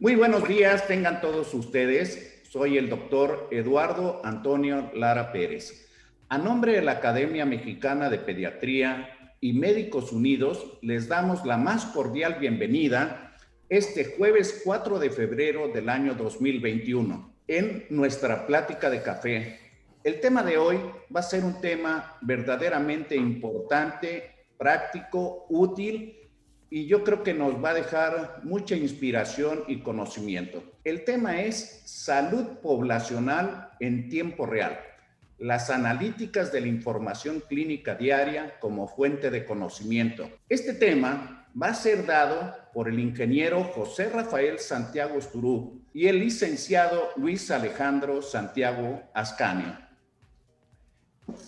Muy buenos días, tengan todos ustedes. Soy el doctor Eduardo Antonio Lara Pérez. A nombre de la Academia Mexicana de Pediatría y Médicos Unidos, les damos la más cordial bienvenida este jueves 4 de febrero del año 2021 en nuestra plática de café. El tema de hoy va a ser un tema verdaderamente importante, práctico, útil, y yo creo que nos va a dejar mucha inspiración y conocimiento. El tema es salud poblacional en tiempo real, las analíticas de la información clínica diaria como fuente de conocimiento. Este tema va a ser dado por el ingeniero José Rafael Santiago Esturú y el licenciado Luis Alejandro Santiago Ascanio.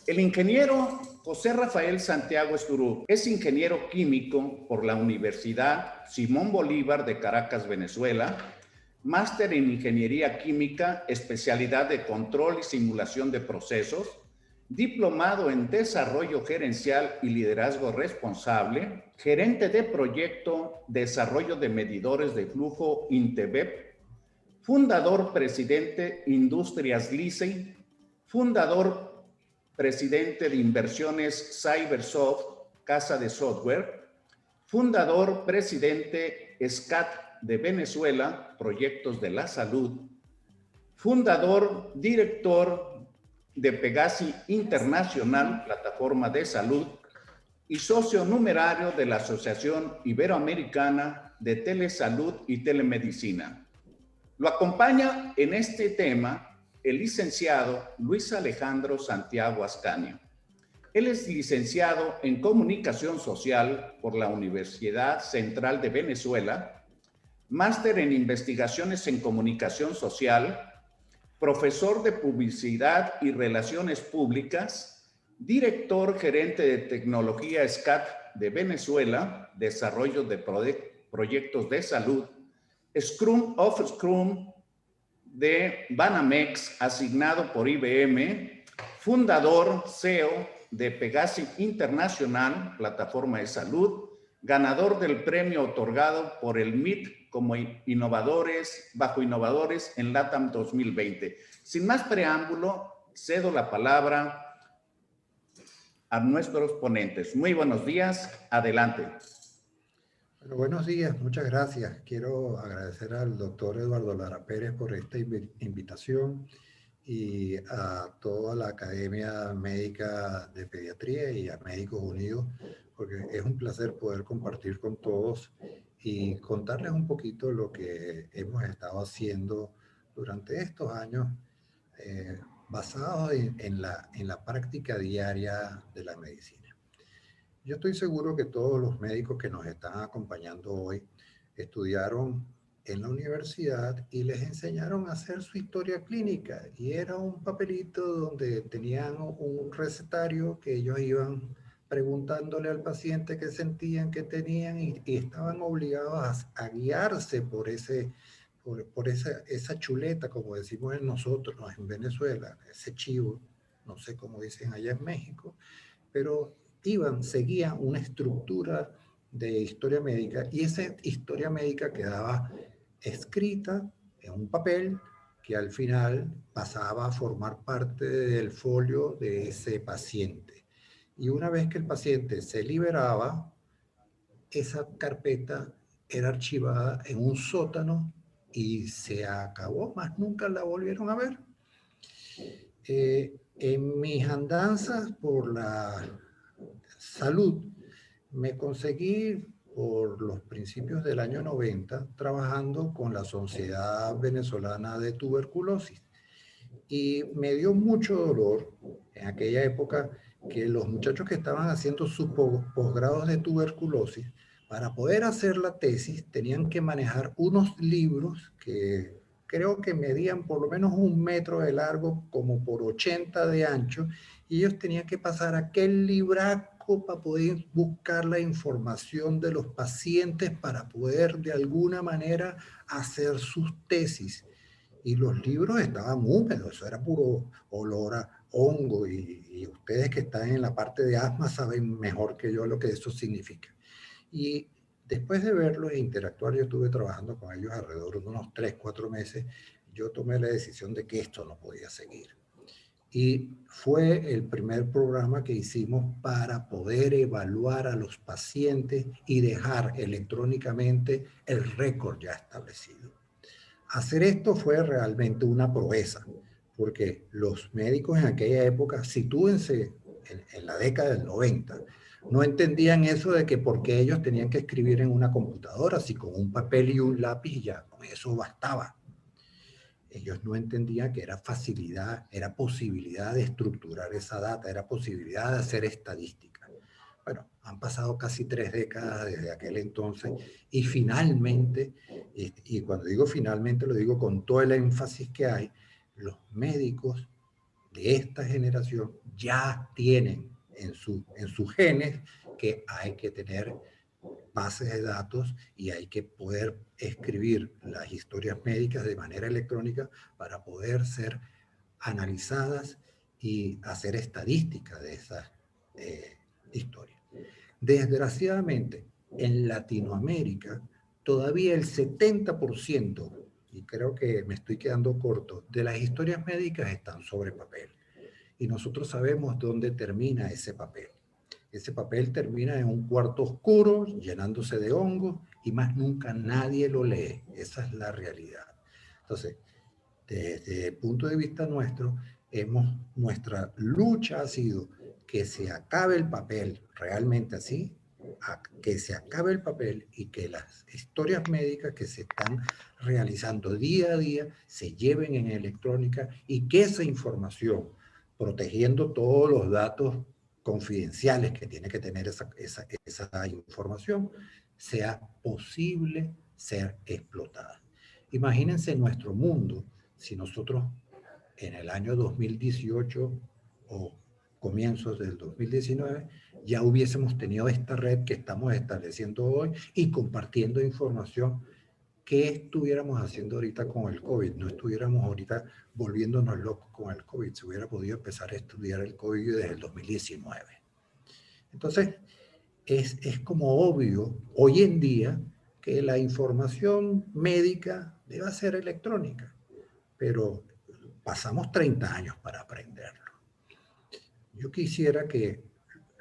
El ingeniero José Rafael Santiago Esturú es ingeniero químico por la Universidad Simón Bolívar de Caracas, Venezuela, máster en Ingeniería Química, especialidad de Control y Simulación de Procesos, diplomado en Desarrollo Gerencial y Liderazgo Responsable, gerente de Proyecto Desarrollo de Medidores de Flujo INTEBEP, fundador presidente Industrias Licey, fundador presidente de inversiones Cybersoft, casa de software, fundador, presidente SCAT de Venezuela, proyectos de la salud, fundador, director de Pegasi Internacional, plataforma de salud, y socio numerario de la Asociación Iberoamericana de Telesalud y Telemedicina. Lo acompaña en este tema el licenciado Luis Alejandro Santiago Ascanio. Él es licenciado en Comunicación Social por la Universidad Central de Venezuela, máster en Investigaciones en Comunicación Social, profesor de Publicidad y Relaciones Públicas, director gerente de Tecnología SCAT de Venezuela, desarrollo de proyectos de salud, Scrum of Scrum de Banamex, asignado por IBM, fundador, CEO de Pegasi Internacional, plataforma de salud, ganador del premio otorgado por el MIT como bajo innovadores en LATAM 2020. Sin más preámbulo, cedo la palabra a nuestros ponentes. Muy buenos días, adelante. Bueno, buenos días, muchas gracias. Quiero agradecer al doctor Eduardo Lara Pérez por esta invitación y a toda la Academia Médica de Pediatría y a Médicos Unidos, porque es un placer poder compartir con todos y contarles un poquito lo que hemos estado haciendo durante estos años basados en la práctica diaria de la medicina. Yo estoy seguro que todos los médicos que nos están acompañando hoy estudiaron en la universidad y les enseñaron a hacer su historia clínica. Y era un papelito donde tenían un recetario que ellos iban preguntándole al paciente qué sentían, qué tenían y estaban obligados a guiarse por esa chuleta, como decimos nosotros en Venezuela, ese chivo, no sé cómo dicen allá en México, pero seguían una estructura de historia médica y esa historia médica quedaba escrita en un papel que al final pasaba a formar parte del folio de ese paciente. Y una vez que el paciente se liberaba, esa carpeta era archivada en un sótano y se acabó, más nunca la volvieron a ver. En mis andanzas por la salud, me conseguí por los principios del año 90 trabajando con la Sociedad Venezolana de Tuberculosis. Y me dio mucho dolor en aquella época que los muchachos que estaban haciendo sus posgrados de tuberculosis, para poder hacer la tesis, tenían que manejar unos libros que creo que medían por lo menos 1 metro de largo, como por 80 de ancho, y ellos tenían que pasar aquel libraco para poder buscar la información de los pacientes para poder de alguna manera hacer sus tesis. Y los libros estaban húmedos, eso era puro olor a hongo y ustedes que están en la parte de asma saben mejor que yo lo que eso significa. Y Después de verlos e interactuar, yo estuve trabajando con ellos alrededor de unos 3, 4 meses, yo tomé la decisión de que esto no podía seguir. Y fue el primer programa que hicimos para poder evaluar a los pacientes y dejar electrónicamente el récord ya establecido. Hacer esto fue realmente una proeza, porque los médicos en aquella época, sitúense en la década del 90, no entendían eso de que porque ellos tenían que escribir en una computadora, si con un papel y un lápiz ya con eso bastaba. Ellos no entendían que era facilidad, era posibilidad de estructurar esa data, era posibilidad de hacer estadística. Bueno, han pasado casi 3 décadas desde aquel entonces y finalmente, y cuando digo finalmente lo digo con todo el énfasis que hay, los médicos de esta generación ya tienen en sus genes que hay que tener bases de datos y hay que poder escribir las historias médicas de manera electrónica para poder ser analizadas y hacer estadística de esas historias. Desgraciadamente, en Latinoamérica, todavía el 70%, y creo que me estoy quedando corto, de las historias médicas están sobre papel. Y nosotros sabemos dónde termina ese papel. Ese papel termina en un cuarto oscuro, llenándose de hongos, y más nunca nadie lo lee. Esa es la realidad. Entonces, desde el punto de vista nuestro, nuestra lucha ha sido que se acabe el papel, realmente así, que se acabe el papel y que las historias médicas que se están realizando día a día se lleven en electrónica y que esa información, protegiendo todos los datos confidenciales que tiene que tener esa información, sea posible ser explotada. Imagínense nuestro mundo si nosotros en el año 2018 o comienzos del 2019 ya hubiésemos tenido esta red que estamos estableciendo hoy y compartiendo información. ¿Qué estuviéramos haciendo ahorita con el COVID? No estuviéramos ahorita volviéndonos locos con el COVID. Se hubiera podido empezar a estudiar el COVID desde el 2019. Entonces, es como obvio hoy en día que la información médica debe ser electrónica, pero pasamos 30 años para aprenderlo. Yo quisiera que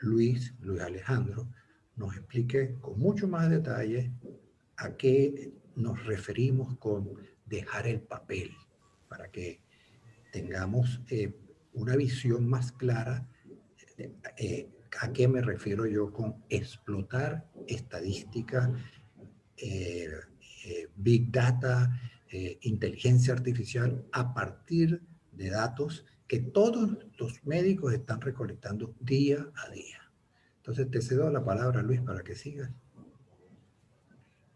Luis Alejandro, nos explique con mucho más detalle a qué nos referimos con dejar el papel, para que tengamos una visión más clara a qué me refiero yo con explotar estadística, big data, inteligencia artificial a partir de datos que todos los médicos están recolectando día a día. Entonces te cedo la palabra, Luis, para que sigas.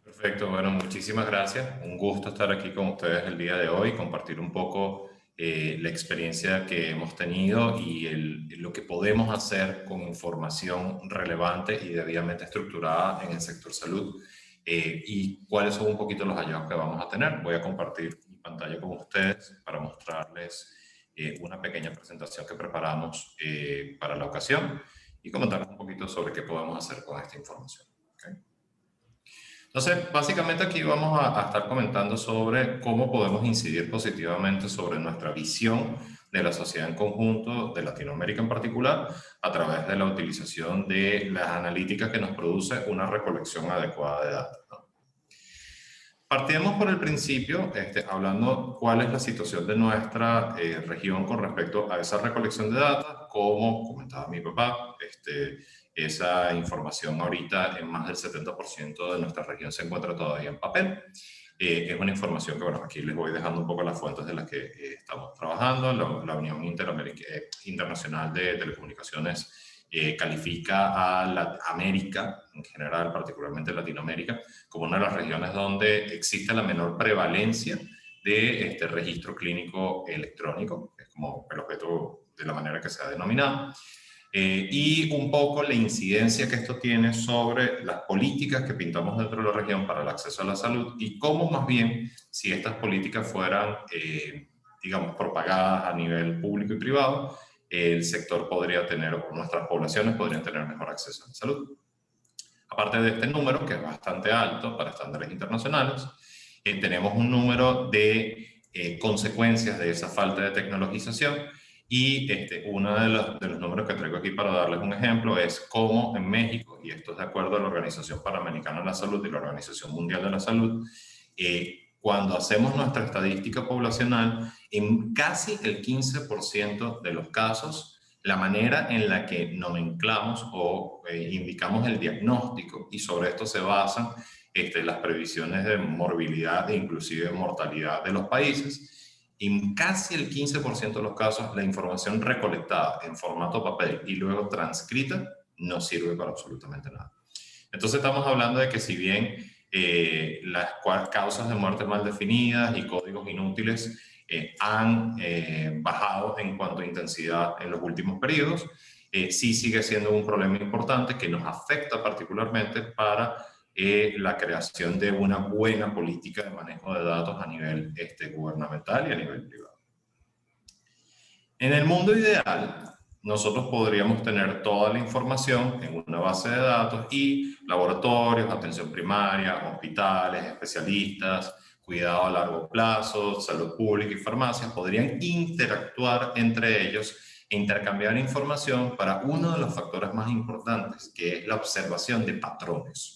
Perfecto, bueno, muchísimas gracias. Un gusto estar aquí con ustedes el día de hoy, compartir un poco la experiencia que hemos tenido y lo que podemos hacer con información relevante y debidamente estructurada en el sector salud y cuáles son un poquito los hallazgos que vamos a tener. Voy a compartir mi pantalla con ustedes para mostrarles una pequeña presentación que preparamos para la ocasión y comentarles un poquito sobre qué podemos hacer con esta información. ¿Okay? Entonces, básicamente aquí vamos a estar comentando sobre cómo podemos incidir positivamente sobre nuestra visión de la sociedad en conjunto, de Latinoamérica en particular, a través de la utilización de las analíticas que nos produce una recolección adecuada de datos, ¿no? Partimos por el principio, hablando cuál es la situación de nuestra región con respecto a esa recolección de datos. Como comentaba mi papá, esa información ahorita en más del 70% de nuestra región se encuentra todavía en papel. Es una información que, bueno, aquí les voy dejando un poco las fuentes de las que estamos trabajando. La Unión Internacional de Telecomunicaciones califica a América, en general, particularmente Latinoamérica, como una de las regiones donde existe la menor prevalencia de este registro clínico electrónico, que es como el objeto de la manera que se ha denominado. Y un poco la incidencia que esto tiene sobre las políticas que pintamos dentro de la región para el acceso a la salud y cómo más bien si estas políticas fueran, digamos, propagadas a nivel público y privado, el sector podría tener, o nuestras poblaciones podrían tener mejor acceso a la salud. Aparte de este número, que es bastante alto para estándares internacionales, tenemos un número de consecuencias de esa falta de tecnologización y uno de los números que traigo aquí para darles un ejemplo es cómo en México, y esto es de acuerdo a la Organización Panamericana de la Salud y la Organización Mundial de la Salud, cuando hacemos nuestra estadística poblacional, en casi el 15% de los casos, la manera en la que nomenclamos o indicamos el diagnóstico, y sobre esto se basan las previsiones de morbilidad e inclusive mortalidad de los países, en casi el 15% de los casos, la información recolectada en formato papel y luego transcrita no sirve para absolutamente nada. Entonces estamos hablando de que si bien las causas de muerte mal definidas y códigos inútiles han bajado en cuanto a intensidad en los últimos periodos, sí sigue siendo un problema importante que nos afecta particularmente para la creación de una buena política de manejo de datos a nivel gubernamental y a nivel privado. En el mundo ideal, nosotros podríamos tener toda la información en una base de datos y laboratorios, atención primaria, hospitales, especialistas, cuidado a largo plazo, salud pública y farmacias podrían interactuar entre ellos e intercambiar información para uno de los factores más importantes, que es la observación de patrones.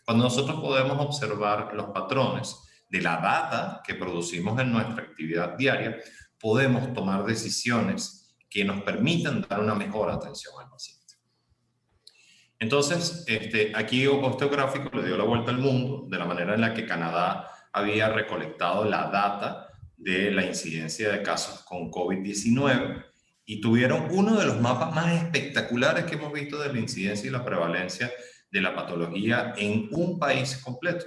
Cuando nosotros podemos observar los patrones de la data que producimos en nuestra actividad diaria, podemos tomar decisiones que nos permitan dar una mejor atención al paciente. Entonces, aquí este gráfico le dio la vuelta al mundo de la manera en la que Canadá había recolectado la data de la incidencia de casos con COVID-19 y tuvieron uno de los mapas más espectaculares que hemos visto de la incidencia y la prevalencia de la patología en un país completo.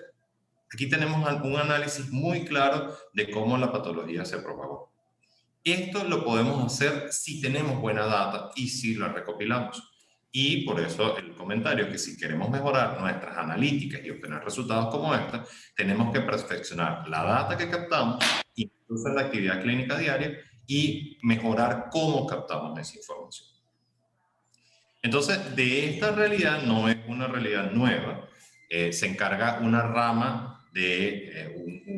Aquí tenemos un análisis muy claro de cómo la patología se propagó. Esto lo podemos hacer si tenemos buena data y si la recopilamos. Y por eso el comentario que si queremos mejorar nuestras analíticas y obtener resultados como esta, tenemos que perfeccionar la data que captamos, incluso en la actividad clínica diaria, y mejorar cómo captamos esa información. Entonces, de esta realidad no es una realidad nueva. Se encarga una rama de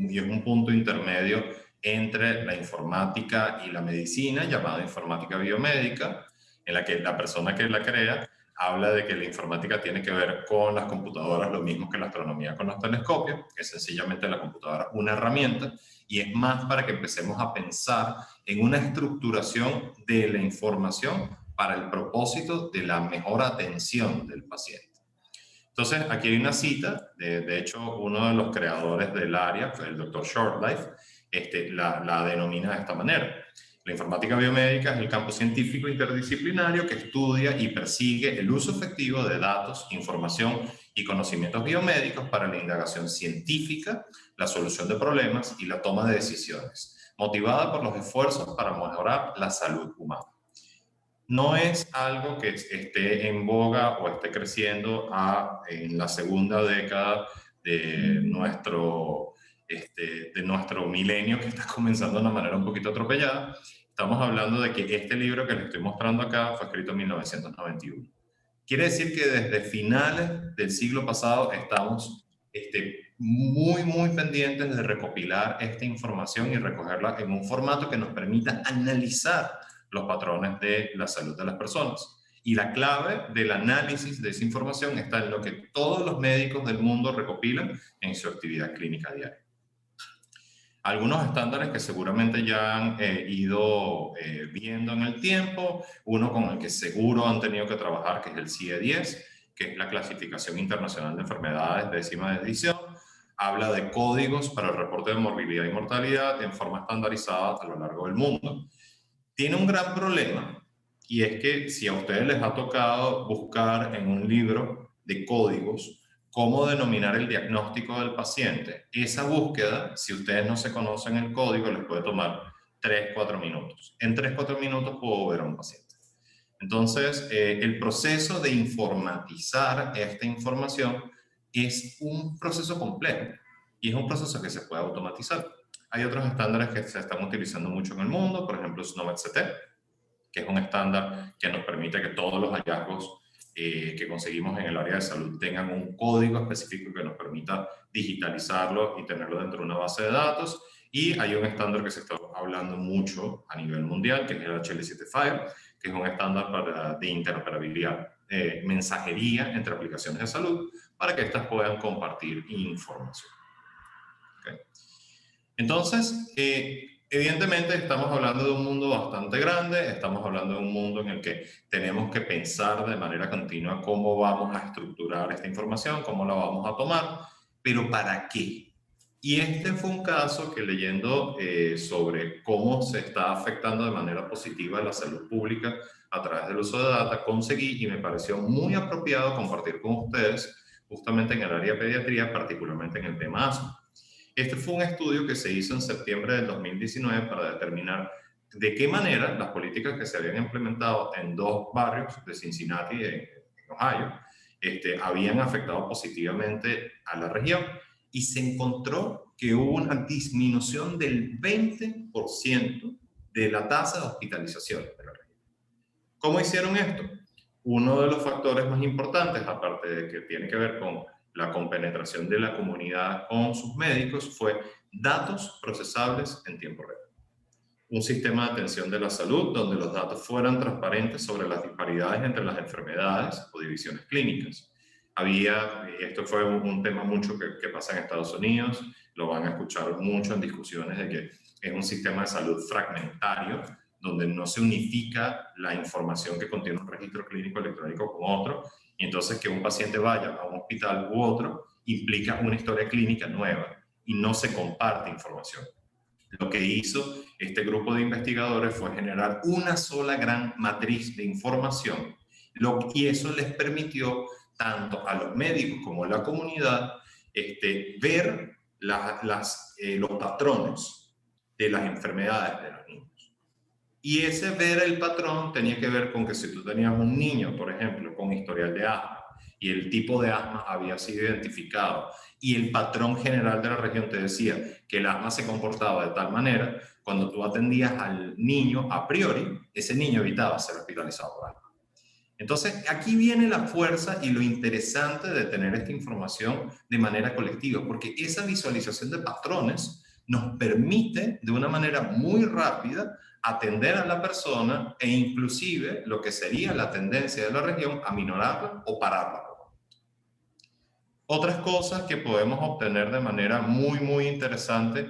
y es un punto intermedio entre la informática y la medicina, llamada informática biomédica, en la que la persona que la crea habla de que la informática tiene que ver con las computadoras, lo mismo que la astronomía con los telescopios, que es sencillamente la computadora una herramienta, y es más para que empecemos a pensar en una estructuración de la información para el propósito de la mejor atención del paciente. Entonces, aquí hay una cita, de hecho, uno de los creadores del área, el doctor Shortlife, la denomina de esta manera. La informática biomédica es el campo científico interdisciplinario que estudia y persigue el uso efectivo de datos, información y conocimientos biomédicos para la indagación científica, la solución de problemas y la toma de decisiones, motivada por los esfuerzos para mejorar la salud humana. No es algo que esté en boga o esté creciendo en la segunda década de nuestro milenio, que está comenzando de una manera un poquito atropellada. Estamos hablando de que este libro que les estoy mostrando acá fue escrito en 1991. Quiere decir que desde finales del siglo pasado estamos muy pendientes de recopilar esta información y recogerla en un formato que nos permita analizar los patrones de la salud de las personas. Y la clave del análisis de esa información está en lo que todos los médicos del mundo recopilan en su actividad clínica diaria. Algunos estándares que seguramente ya han ido viendo en el tiempo, uno con el que seguro han tenido que trabajar, que es el CIE-10, que es la Clasificación Internacional de Enfermedades de 10ª edición, habla de códigos para el reporte de morbilidad y mortalidad en forma estandarizada a lo largo del mundo. Tiene un gran problema, y es que si a ustedes les ha tocado buscar en un libro de códigos cómo denominar el diagnóstico del paciente, esa búsqueda, si ustedes no se conocen el código, les puede tomar 3-4 minutos. En 3-4 minutos puedo ver a un paciente. Entonces, el proceso de informatizar esta información es un proceso complejo y es un proceso que se puede automatizar. Hay otros estándares que se están utilizando mucho en el mundo, por ejemplo, SNOMED-CT, que es un estándar que nos permite que todos los hallazgos que conseguimos en el área de salud tengan un código específico que nos permita digitalizarlo y tenerlo dentro de una base de datos. Y hay un estándar que se está hablando mucho a nivel mundial, que es el HL7 File, que es un estándar de interoperabilidad, mensajería entre aplicaciones de salud, para que éstas puedan compartir información. ¿Okay? Entonces, evidentemente estamos hablando de un mundo bastante grande, estamos hablando de un mundo en el que tenemos que pensar de manera continua cómo vamos a estructurar esta información, cómo la vamos a tomar, pero ¿para qué? Y este fue un caso que leyendo sobre cómo se está afectando de manera positiva la salud pública a través del uso de data, conseguí y me pareció muy apropiado compartir con ustedes justamente en el área de pediatría, particularmente en el tema asma. Este fue un estudio que se hizo en septiembre del 2019 para determinar de qué manera las políticas que se habían implementado en 2 barrios de Cincinnati, en Ohio, habían afectado positivamente a la región. Y se encontró que hubo una disminución del 20% de la tasa de hospitalización de la región. ¿Cómo hicieron esto? Uno de los factores más importantes, aparte de que tiene que ver con la compenetración de la comunidad con sus médicos, fue datos procesables en tiempo real. Un sistema de atención de la salud donde los datos fueran transparentes sobre las disparidades entre las enfermedades o divisiones clínicas. Esto fue un tema mucho que pasa en Estados Unidos, lo van a escuchar mucho en discusiones de que es un sistema de salud fragmentario, donde no se unifica la información que contiene un registro clínico electrónico con otro, y entonces que un paciente vaya a un hospital u otro implica una historia clínica nueva y no se comparte información. Lo que hizo este grupo de investigadores fue generar una sola gran matriz de información, y eso les permitió tanto a los médicos como a la comunidad ver los patrones de las enfermedades de los niños. Y ese ver el patrón tenía que ver con que si tú tenías un niño, por ejemplo, con historial de asma, y el tipo de asma había sido identificado, y el patrón general de la región te decía que el asma se comportaba de tal manera, cuando tú atendías al niño a priori, ese niño evitaba ser hospitalizado por asma. Entonces, aquí viene la fuerza y lo interesante de tener esta información de manera colectiva, porque esa visualización de patrones nos permite de una manera muy rápida atender a la persona e inclusive lo que sería la tendencia de la región a minorarla o pararla. Otras cosas que podemos obtener de manera muy interesante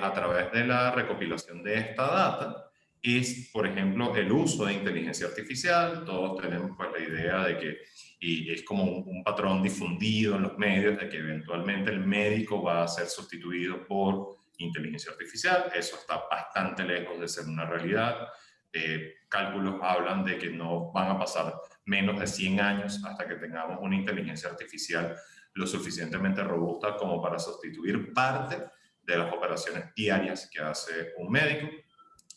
a través de la recopilación de esta data es, por ejemplo, el uso de inteligencia artificial. Todos tenemos pues, la idea de que y es como un patrón difundido en los medios de que eventualmente el médico va a ser sustituido por inteligencia artificial. Eso está bastante lejos de ser una realidad. Cálculos hablan de que no van a pasar menos de 100 años hasta que tengamos una inteligencia artificial lo suficientemente robusta como para sustituir parte de las operaciones diarias que hace un médico.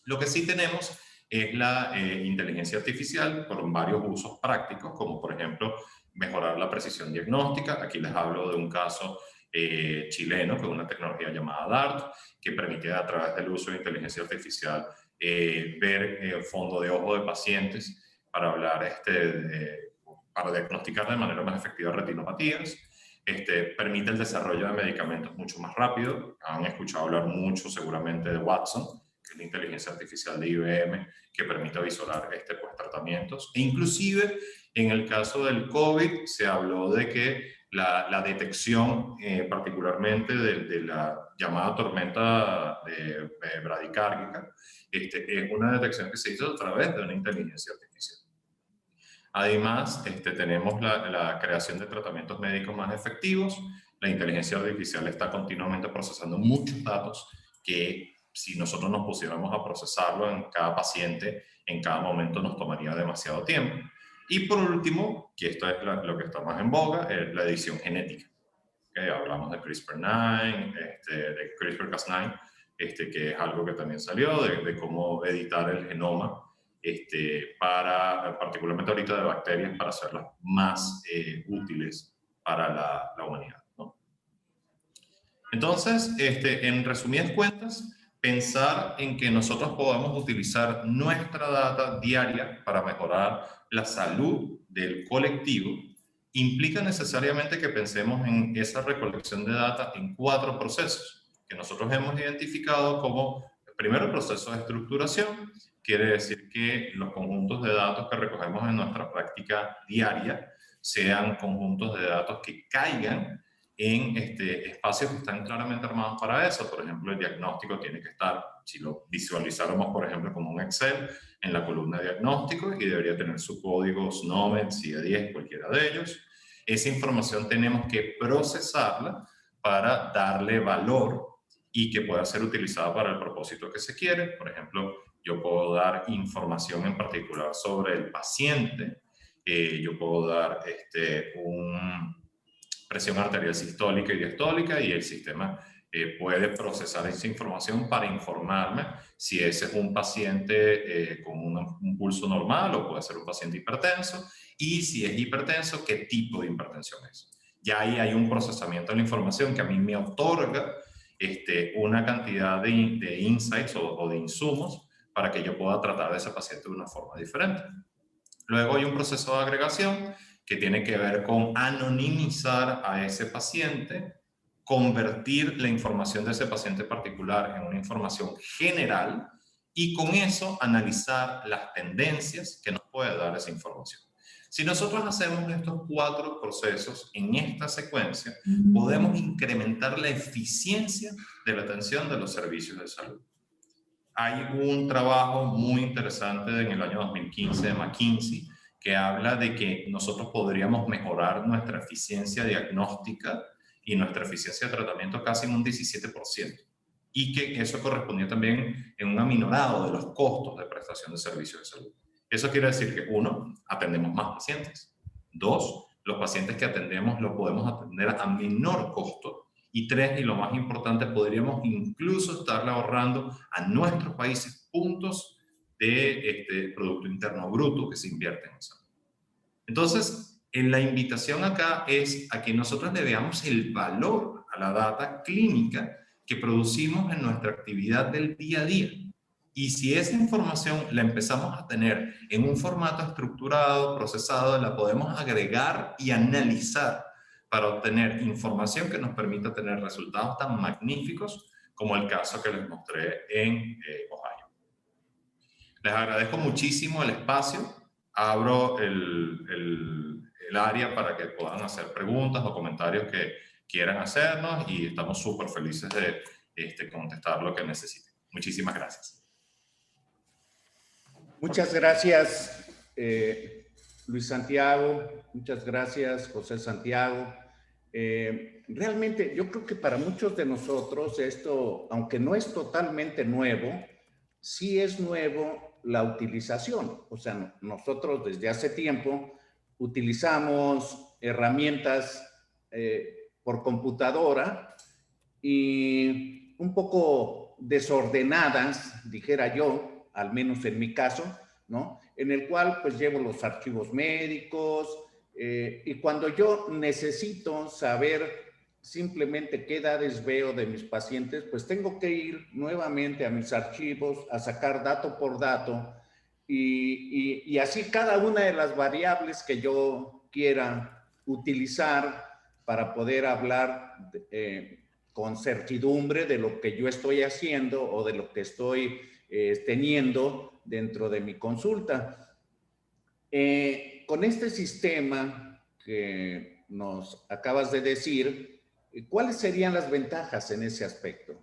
Lo que sí tenemos es la inteligencia artificial con varios usos prácticos, como por ejemplo mejorar la precisión diagnóstica. Aquí les hablo de un caso chileno, que es una tecnología llamada DART, que permite a través del uso de inteligencia artificial ver el fondo de ojo de pacientes para hablar para diagnosticar de manera más efectiva retinopatías. Permite el desarrollo de medicamentos mucho más rápido. Han escuchado hablar mucho seguramente de Watson, que es la inteligencia artificial de IBM, que permite visualizar pues, tratamientos. E inclusive, en el caso del COVID, se habló de que la detección, particularmente de la llamada tormenta bradicárdica, es una detección que se hizo a través de una inteligencia artificial. Además, tenemos la creación de tratamientos médicos más efectivos. La inteligencia artificial está continuamente procesando muchos datos que si nosotros nos pusiéramos a procesarlo en cada paciente, en cada momento nos tomaría demasiado tiempo. Y por último, que esto es lo que está más en boga, es la edición genética. Hablamos de CRISPR-9, de CRISPR-Cas9, que es algo que también salió, de cómo editar el genoma, particularmente ahorita de bacterias, para hacerlas más útiles para la humanidad, ¿no? Entonces, en resumidas cuentas, pensar en que nosotros podamos utilizar nuestra data diaria para mejorar la salud del colectivo, implica necesariamente que pensemos en esa recolección de data en 4 procesos que nosotros hemos identificado como, primero, el proceso de estructuración. Quiere decir que los conjuntos de datos que recogemos en nuestra práctica diaria sean conjuntos de datos que caigan en espacios que están claramente armados para eso. Por ejemplo, el diagnóstico tiene que estar, si lo visualizáramos, por ejemplo, como un Excel, en la columna de diagnóstico, y debería tener su código, SNOMED, CIA10, cualquiera de ellos. Esa información tenemos que procesarla para darle valor y que pueda ser utilizada para el propósito que se quiere. Por ejemplo, yo puedo dar información en particular sobre el paciente, yo puedo dar presión arterial sistólica y diastólica, y el sistema puede procesar esa información para informarme si ese es un paciente con un pulso normal o puede ser un paciente hipertenso, y si es hipertenso, qué tipo de hipertensión es. Ya ahí hay un procesamiento de la información que a mí me otorga una cantidad de insights o de insumos para que yo pueda tratar de ese paciente de una forma diferente. Luego hay un proceso de agregación que tiene que ver con anonimizar a ese paciente, convertir la información de ese paciente particular en una información general y con eso analizar las tendencias que nos puede dar esa información. Si nosotros hacemos estos 4 procesos en esta secuencia, podemos incrementar la eficiencia de la atención de los servicios de salud. Hay un trabajo muy interesante en el año 2015 de McKinsey que habla de que nosotros podríamos mejorar nuestra eficiencia diagnóstica y nuestra eficiencia de tratamiento casi en un 17%, y que eso correspondía también en un aminorado de los costos de prestación de servicios de salud. Eso quiere decir que, 1, atendemos más pacientes. 2, los pacientes que atendemos los podemos atender a menor costo. Y 3, y lo más importante, podríamos incluso estarle ahorrando a nuestros países puntos de Producto Interno Bruto que se invierten en salud. Entonces, la invitación acá es a que nosotros le veamos el valor a la data clínica que producimos en nuestra actividad del día a día. Y si esa información la empezamos a tener en un formato estructurado, procesado, la podemos agregar y analizar para obtener información que nos permita tener resultados tan magníficos como el caso que les mostré en Ohio. Les agradezco muchísimo el espacio. Abro el área para que puedan hacer preguntas o comentarios que quieran hacernos, y estamos súper felices de contestar lo que necesiten. Muchísimas gracias. Muchas gracias, Luis Santiago. Muchas gracias, José Santiago. Realmente yo creo que para muchos de nosotros esto, aunque no es totalmente nuevo, sí es nuevo la utilización. O sea, nosotros desde hace tiempo utilizamos herramientas por computadora y un poco desordenadas, dijera yo, al menos en mi caso, ¿no? En el cual pues llevo los archivos médicos y cuando yo necesito saber simplemente qué edades veo de mis pacientes, pues tengo que ir nuevamente a mis archivos a sacar dato por dato y así cada una de las variables que yo quiera utilizar para poder hablar con certidumbre de lo que yo estoy haciendo o de lo que estoy teniendo dentro de mi consulta. Con este sistema que nos acabas de decir, ¿cuáles serían las ventajas en ese aspecto?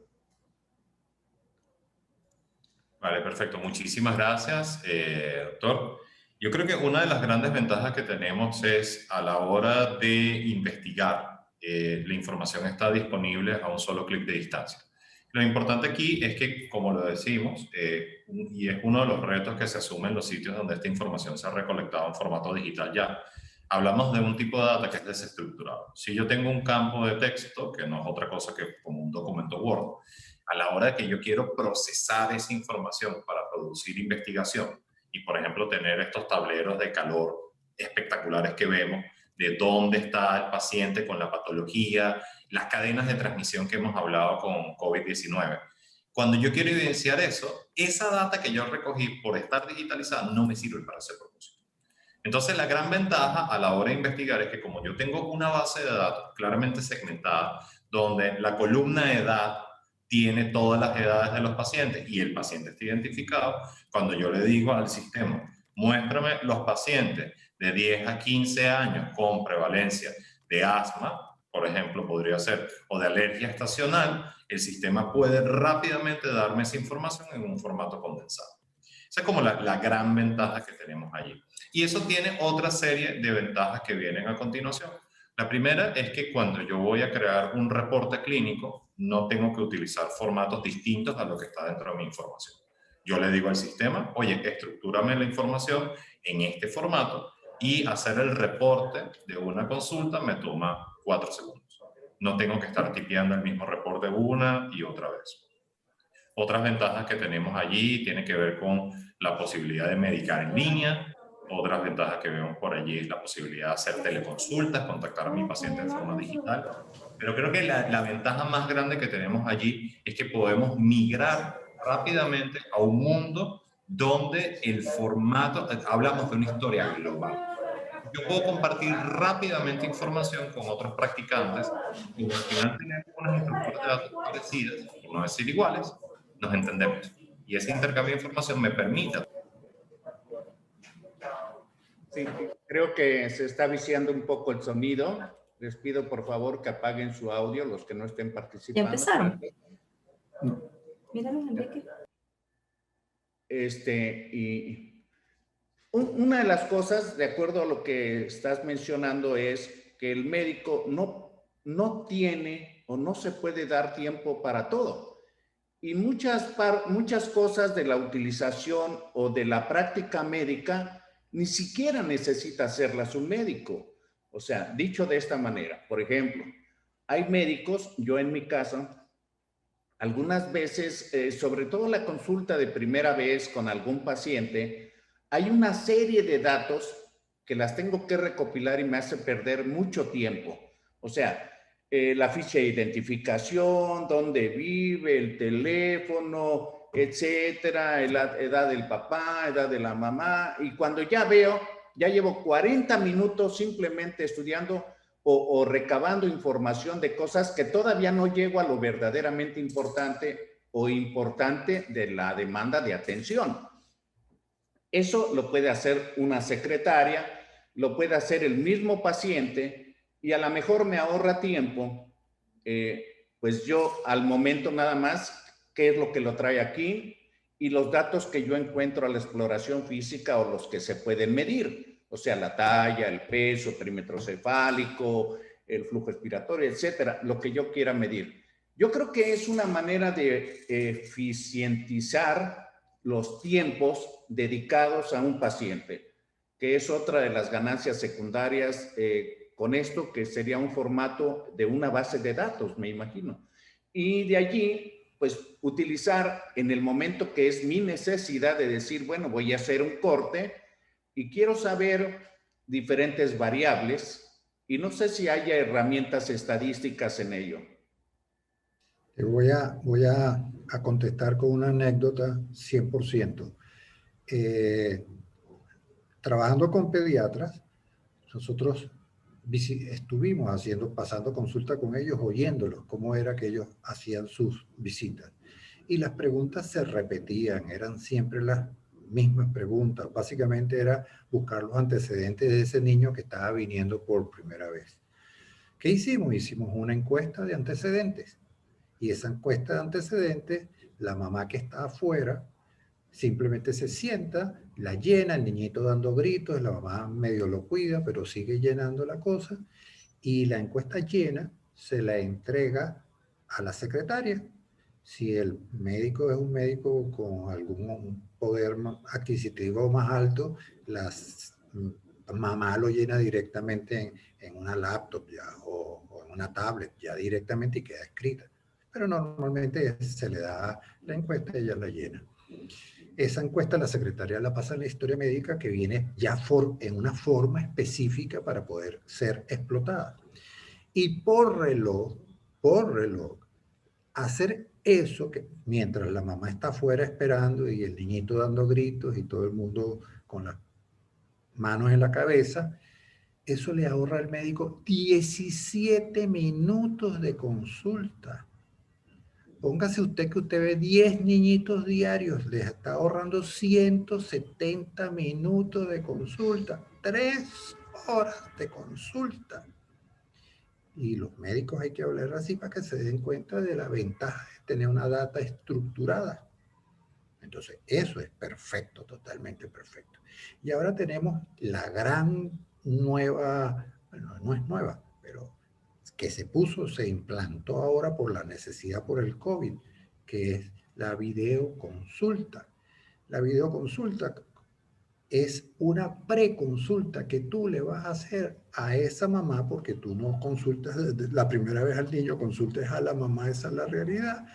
Vale, perfecto. Muchísimas gracias, doctor. Yo creo que una de las grandes ventajas que tenemos es a la hora de investigar, la información está disponible a un solo clic de distancia. Lo importante aquí es que, como lo decimos, y es uno de los retos que se asumen en los sitios donde esta información se ha recolectado en formato digital ya, hablamos de un tipo de data que es desestructurado. Si yo tengo un campo de texto, que no es otra cosa que como un documento Word, a la hora de que yo quiero procesar esa información para producir investigación y, por ejemplo, tener estos tableros de calor espectaculares que vemos, de dónde está el paciente con la patología, las cadenas de transmisión que hemos hablado con COVID-19. Cuando yo quiero evidenciar eso, esa data que yo recogí por estar digitalizada no me sirve para ese propósito. Entonces, la gran ventaja a la hora de investigar es que como yo tengo una base de datos claramente segmentada, donde la columna de edad tiene todas las edades de los pacientes y el paciente está identificado, cuando yo le digo al sistema, muéstrame los pacientes de 10 a 15 años con prevalencia de asma, por ejemplo, podría ser, o de alergia estacional, el sistema puede rápidamente darme esa información en un formato condensado. Esa es como la gran ventaja que tenemos allí. Y eso tiene otra serie de ventajas que vienen a continuación. La primera es que cuando yo voy a crear un reporte clínico, no tengo que utilizar formatos distintos a lo que está dentro de mi información. Yo le digo al sistema, oye, estructúrame la información en este formato y hacer el reporte de una consulta me toma 4 segundos. No tengo que estar tipeando el mismo reporte una y otra vez. Otras ventajas que tenemos allí tienen que ver con la posibilidad de medicar en línea. Otras ventajas que vemos por allí es la posibilidad de hacer teleconsultas, contactar a mi paciente de forma digital. Pero creo que la ventaja más grande que tenemos allí es que podemos migrar rápidamente a un mundo donde el formato, hablamos de una historia global. Yo puedo compartir rápidamente información con otros practicantes y al final tener unas estructuras de datos parecidas, por no decir iguales, nos entendemos. Y ese intercambio de información me permite. Sí, creo que se está viciando un poco el sonido. Les pido por favor que apaguen su audio los que no estén participando. ¿Ya empezaron? Míralo, Enrique. Y una de las cosas, de acuerdo a lo que estás mencionando, es que el médico no tiene o no se puede dar tiempo para todo. Y muchas cosas de la utilización o de la práctica médica ni siquiera necesita hacerlas un médico. O sea, dicho de esta manera, por ejemplo, hay médicos, yo en mi casa, algunas veces, sobre todo la consulta de primera vez con algún paciente, hay una serie de datos que las tengo que recopilar y me hace perder mucho tiempo. O sea, la ficha de identificación, dónde vive, el teléfono, etcétera, la edad del papá, edad de la mamá, y cuando ya veo, ya llevo 40 minutos simplemente estudiando o recabando información de cosas que todavía no llego a lo verdaderamente importante o importante de la demanda de atención. Eso lo puede hacer una secretaria, lo puede hacer el mismo paciente y a lo mejor me ahorra tiempo, pues yo al momento nada más, qué es lo que lo trae aquí y los datos que yo encuentro a la exploración física o los que se pueden medir, o sea, la talla, el peso, perímetro cefálico, el flujo respiratorio, etcétera, lo que yo quiera medir. Yo creo que es una manera de eficientizar los tiempos dedicados a un paciente, que es otra de las ganancias secundarias con esto, que sería un formato de una base de datos, me imagino. Y de allí, pues, utilizar en el momento que es mi necesidad de decir, bueno, voy a hacer un corte y quiero saber diferentes variables y no sé si haya herramientas estadísticas en ello. Voy a contestar con una anécdota 100%. Trabajando con pediatras, nosotros estuvimos pasando consulta con ellos, oyéndolos, cómo era que ellos hacían sus visitas. Y las preguntas se repetían, eran siempre las mismas preguntas. Básicamente era buscar los antecedentes de ese niño que estaba viniendo por primera vez. ¿Qué hicimos? Hicimos una encuesta de antecedentes. Y esa encuesta de antecedentes, la mamá que está afuera, simplemente se sienta, la llena, el niñito dando gritos, la mamá medio lo cuida, pero sigue llenando la cosa, y la encuesta llena se la entrega a la secretaria. Si el médico es un médico con algún poder adquisitivo más alto, la mamá lo llena directamente en una laptop ya, o en una tablet, ya directamente, y queda escrita. Pero normalmente se le da la encuesta y ella la llena. Esa encuesta la secretaria la pasa a la historia médica, que viene ya en una forma específica para poder ser explotada. Y por reloj, hacer eso, que mientras la mamá está afuera esperando y el niñito dando gritos y todo el mundo con las manos en la cabeza, eso le ahorra al médico 17 minutos de consulta. Póngase usted que usted ve 10 niñitos diarios, les está ahorrando 170 minutos de consulta, 3 horas de consulta. Y los médicos hay que hablar así para que se den cuenta de la ventaja de tener una data estructurada. Entonces, eso es perfecto, totalmente perfecto. Y ahora tenemos la gran nueva, bueno, no es nueva, pero que se implantó ahora por la necesidad por el COVID, que es la videoconsulta. La videoconsulta es una preconsulta que tú le vas a hacer a esa mamá, porque tú no consultas la primera vez al niño, consultes a la mamá, esa es la realidad,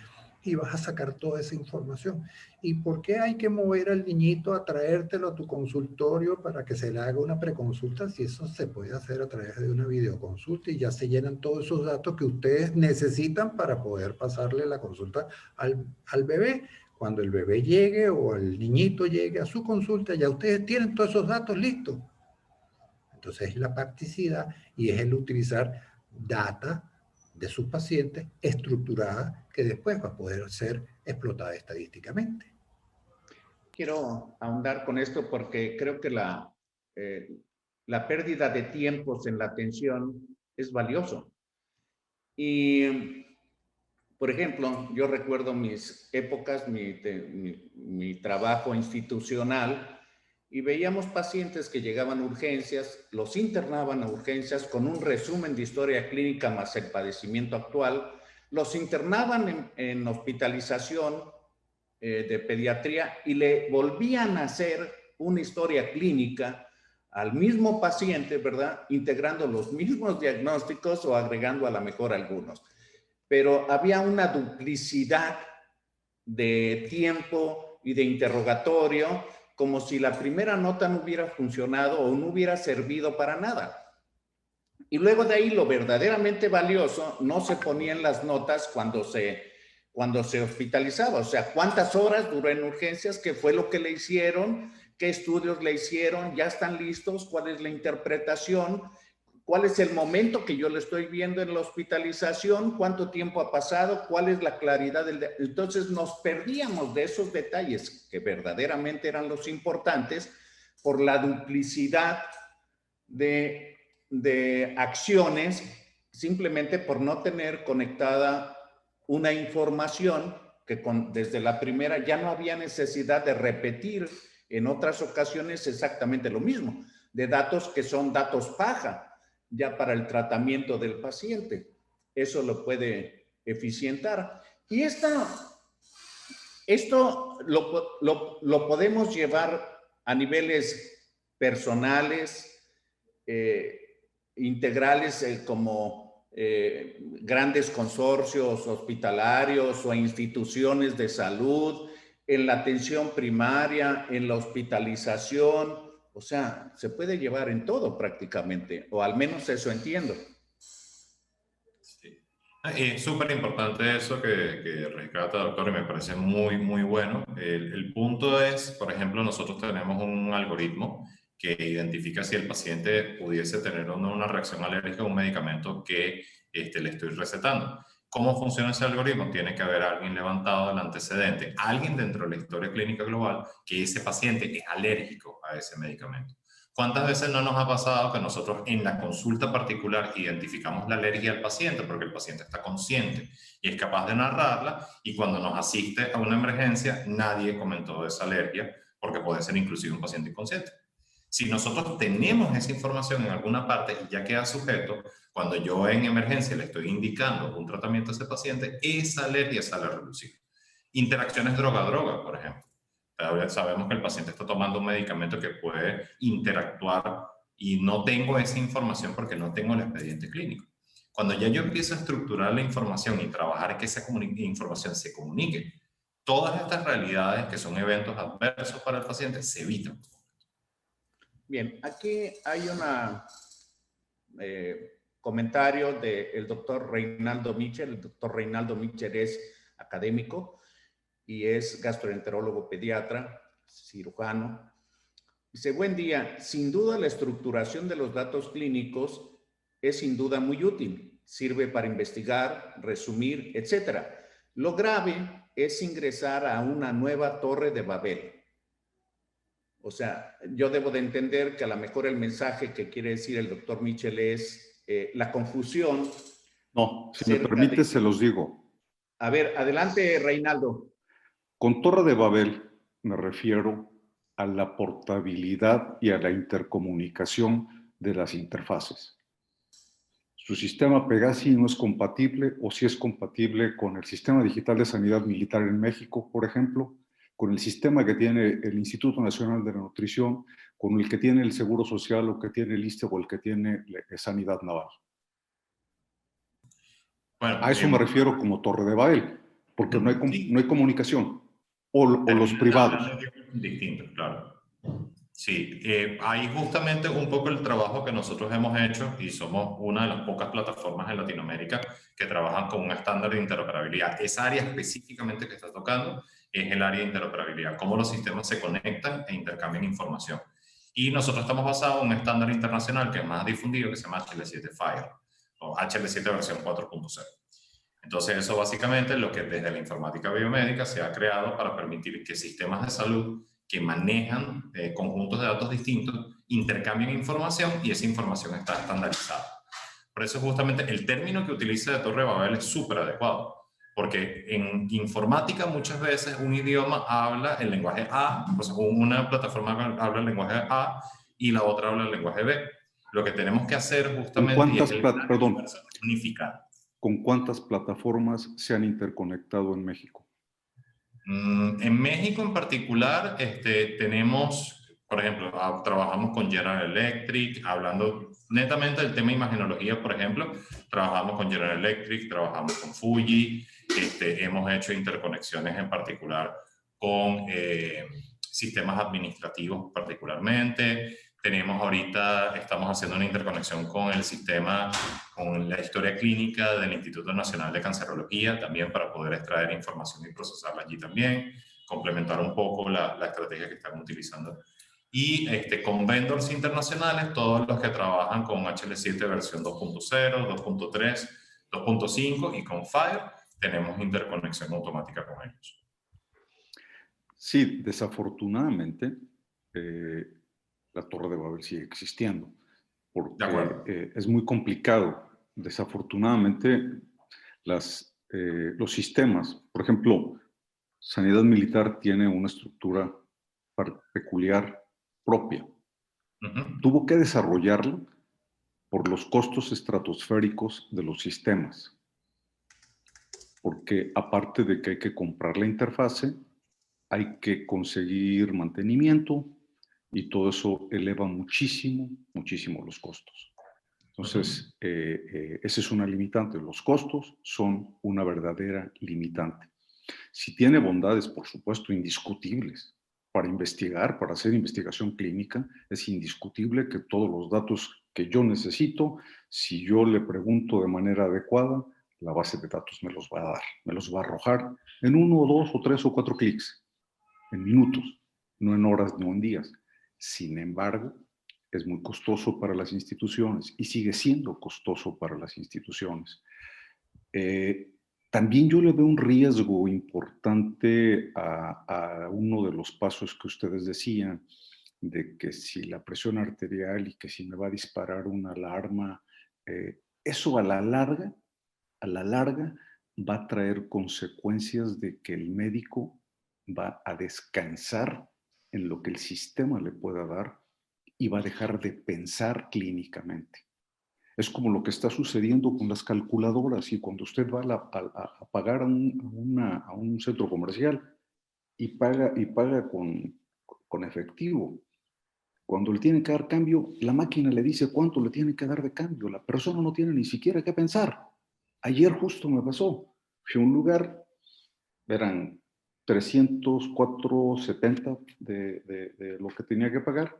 y vas a sacar toda esa información. ¿Y por qué hay que mover al niñito a traértelo a tu consultorio para que se le haga una preconsulta? Si eso se puede hacer a través de una videoconsulta y ya se llenan todos esos datos que ustedes necesitan para poder pasarle la consulta al bebé. Cuando el bebé llegue o el niñito llegue a su consulta, ya ustedes tienen todos esos datos listos. Entonces es la practicidad y es el utilizar data de sus pacientes estructurada que después va a poder ser explotada estadísticamente. Quiero ahondar con esto porque creo que la pérdida de tiempos en la atención es valioso. Y, por ejemplo, yo recuerdo mis épocas, mi trabajo institucional, y veíamos pacientes que llegaban a urgencias, los internaban a urgencias con un resumen de historia clínica más el padecimiento actual, los internaban en hospitalización de pediatría y le volvían a hacer una historia clínica al mismo paciente, ¿verdad? Integrando los mismos diagnósticos o agregando a lo mejor algunos. Pero había una duplicidad de tiempo y de interrogatorio, como si la primera nota no hubiera funcionado o no hubiera servido para nada. Y luego de ahí lo verdaderamente valioso no se ponía en las notas cuando se hospitalizaba. O sea, cuántas horas duró en urgencias, qué fue lo que le hicieron, qué estudios le hicieron, ya están listos, cuál es la interpretación, cuál es el momento que yo le estoy viendo en la hospitalización, cuánto tiempo ha pasado, cuál es la claridad del... Entonces nos perdíamos de esos detalles que verdaderamente eran los importantes por la duplicidad de acciones, simplemente por no tener conectada una información que desde la primera ya no había necesidad de repetir en otras ocasiones exactamente lo mismo, de datos que son datos paja ya para el tratamiento del paciente. Eso lo puede eficientar. Y esto lo podemos llevar a niveles personales, integrales, como grandes consorcios hospitalarios o instituciones de salud, en la atención primaria, en la hospitalización. O sea, se puede llevar en todo prácticamente, o al menos eso entiendo. Sí. Es súper importante eso que rescata, doctor, y me parece muy, muy bueno. El punto es, por ejemplo, nosotros tenemos un algoritmo que identifica si el paciente pudiese tener o no una reacción alérgica a un medicamento que le estoy recetando. ¿Cómo funciona ese algoritmo? Tiene que haber alguien levantado el antecedente, alguien dentro de la historia clínica global, que ese paciente es alérgico a ese medicamento. ¿Cuántas veces no nos ha pasado que nosotros en la consulta particular identificamos la alergia al paciente porque el paciente está consciente y es capaz de narrarla, y cuando nos asiste a una emergencia nadie comentó de esa alergia porque puede ser inclusive un paciente inconsciente? Si nosotros tenemos esa información en alguna parte y ya queda sujeto, cuando yo en emergencia le estoy indicando un tratamiento a ese paciente, esa alergia sale a relucir. Interacciones droga-droga, por ejemplo. Sabemos que el paciente está tomando un medicamento que puede interactuar y no tengo esa información porque no tengo el expediente clínico. Cuando ya yo empiezo a estructurar la información y trabajar que esa información se comunique, todas estas realidades que son eventos adversos para el paciente se evitan. Bien, aquí hay un comentario del doctor Reinaldo Michel. El doctor Reinaldo Michel es académico y es gastroenterólogo pediatra, cirujano. Dice, buen día. Sin duda la estructuración de los datos clínicos es sin duda muy útil. Sirve para investigar, resumir, etc. Lo grave es ingresar a una nueva torre de Babel. O sea, yo debo de entender que a lo mejor el mensaje que quiere decir el doctor Mitchell es la confusión. No, si me permite, se los digo. A ver, adelante, Reinaldo. Con Torre de Babel me refiero a la portabilidad y a la intercomunicación de las interfaces. Su sistema Pegasi no es compatible, o si es compatible con el Sistema Digital de Sanidad Militar en México, por ejemplo, con el sistema que tiene el Instituto Nacional de la Nutrición, con el que tiene el Seguro Social, o que tiene el ISSSTE, o el que tiene Sanidad Naval. Bueno, a eso me refiero como Torre de Babel, porque no hay comunicación. O los privados. Distintos, claro. Sí, ahí justamente un poco el trabajo que nosotros hemos hecho, y somos una de las pocas plataformas en Latinoamérica que trabajan con un estándar de interoperabilidad. Esa área específicamente que está tocando es el área de interoperabilidad, cómo los sistemas se conectan e intercambian información. Y nosotros estamos basados en un estándar internacional que es más difundido, que se llama HL7 FHIR, o HL7 versión 4.0. Entonces, eso básicamente es lo que desde la informática biomédica se ha creado para permitir que sistemas de salud que manejan conjuntos de datos distintos intercambien información, y esa información está estandarizada. Por eso justamente el término que utiliza de Torre de Babel es súper adecuado, porque en informática muchas veces un idioma habla el lenguaje A, o sea, una plataforma habla el lenguaje A y la otra habla el lenguaje B. Lo que tenemos que hacer justamente es unificar. ¿Con cuántas plataformas se han interconectado en México? En México en particular tenemos, por ejemplo, trabajamos con General Electric, hablando netamente del tema de imagenología, por ejemplo, trabajamos con General Electric, trabajamos con Fuji, hemos hecho interconexiones en particular con sistemas administrativos particularmente. Tenemos ahorita, estamos haciendo una interconexión con el sistema, con la historia clínica del Instituto Nacional de Cancerología, también para poder extraer información y procesarla allí también, complementar un poco la estrategia que están utilizando. Y con vendors internacionales, todos los que trabajan con HL7 versión 2.0, 2.3, 2.5 y con FHIR, tenemos interconexión automática con ellos. Sí, desafortunadamente, la Torre de Babel sigue existiendo, porque es muy complicado. Desafortunadamente, los sistemas, por ejemplo, Sanidad Militar tiene una estructura peculiar propia. Tuvo que desarrollarla por los costos estratosféricos de los sistemas, porque aparte de que hay que comprar la interfase, hay que conseguir mantenimiento, y todo eso eleva muchísimo, muchísimo los costos. Entonces, esa es una limitante. Los costos son una verdadera limitante. Si tiene bondades, por supuesto, indiscutibles. Para investigar, para hacer investigación clínica, es indiscutible que todos los datos que yo necesito, si yo le pregunto de manera adecuada, la base de datos me los va a dar, me los va a arrojar en 1 o 2 o 3 o 4 clics, en minutos, no en horas ni en días. Sin embargo, es muy costoso para las instituciones y sigue siendo costoso para las instituciones. También yo le veo un riesgo importante a uno de los pasos que ustedes decían, de que si la presión arterial y que si me va a disparar una alarma, eso a la larga va a traer consecuencias de que el médico va a descansar en lo que el sistema le pueda dar y va a dejar de pensar clínicamente. Es como lo que está sucediendo con las calculadoras, y cuando usted va a pagar a un centro comercial y paga con efectivo. Cuando le tienen que dar cambio, la máquina le dice cuánto le tiene que dar de cambio. La persona no tiene ni siquiera que pensar. Ayer justo me pasó. Fui a un lugar, eran 304.70 de lo que tenía que pagar,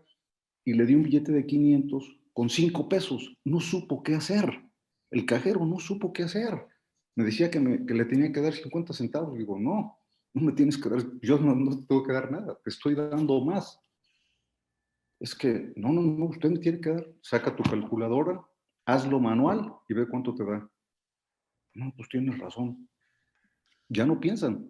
y le di un billete de 500 con 5 pesos. No supo qué hacer. El cajero no supo qué hacer. Me decía que le tenía que dar 50 centavos. Digo, no me tienes que dar, yo no te tengo que dar nada, te estoy dando más. Es que, no, usted me tiene que dar, saca tu calculadora, hazlo manual y ve cuánto te da. No, pues tienes razón. Ya no piensan,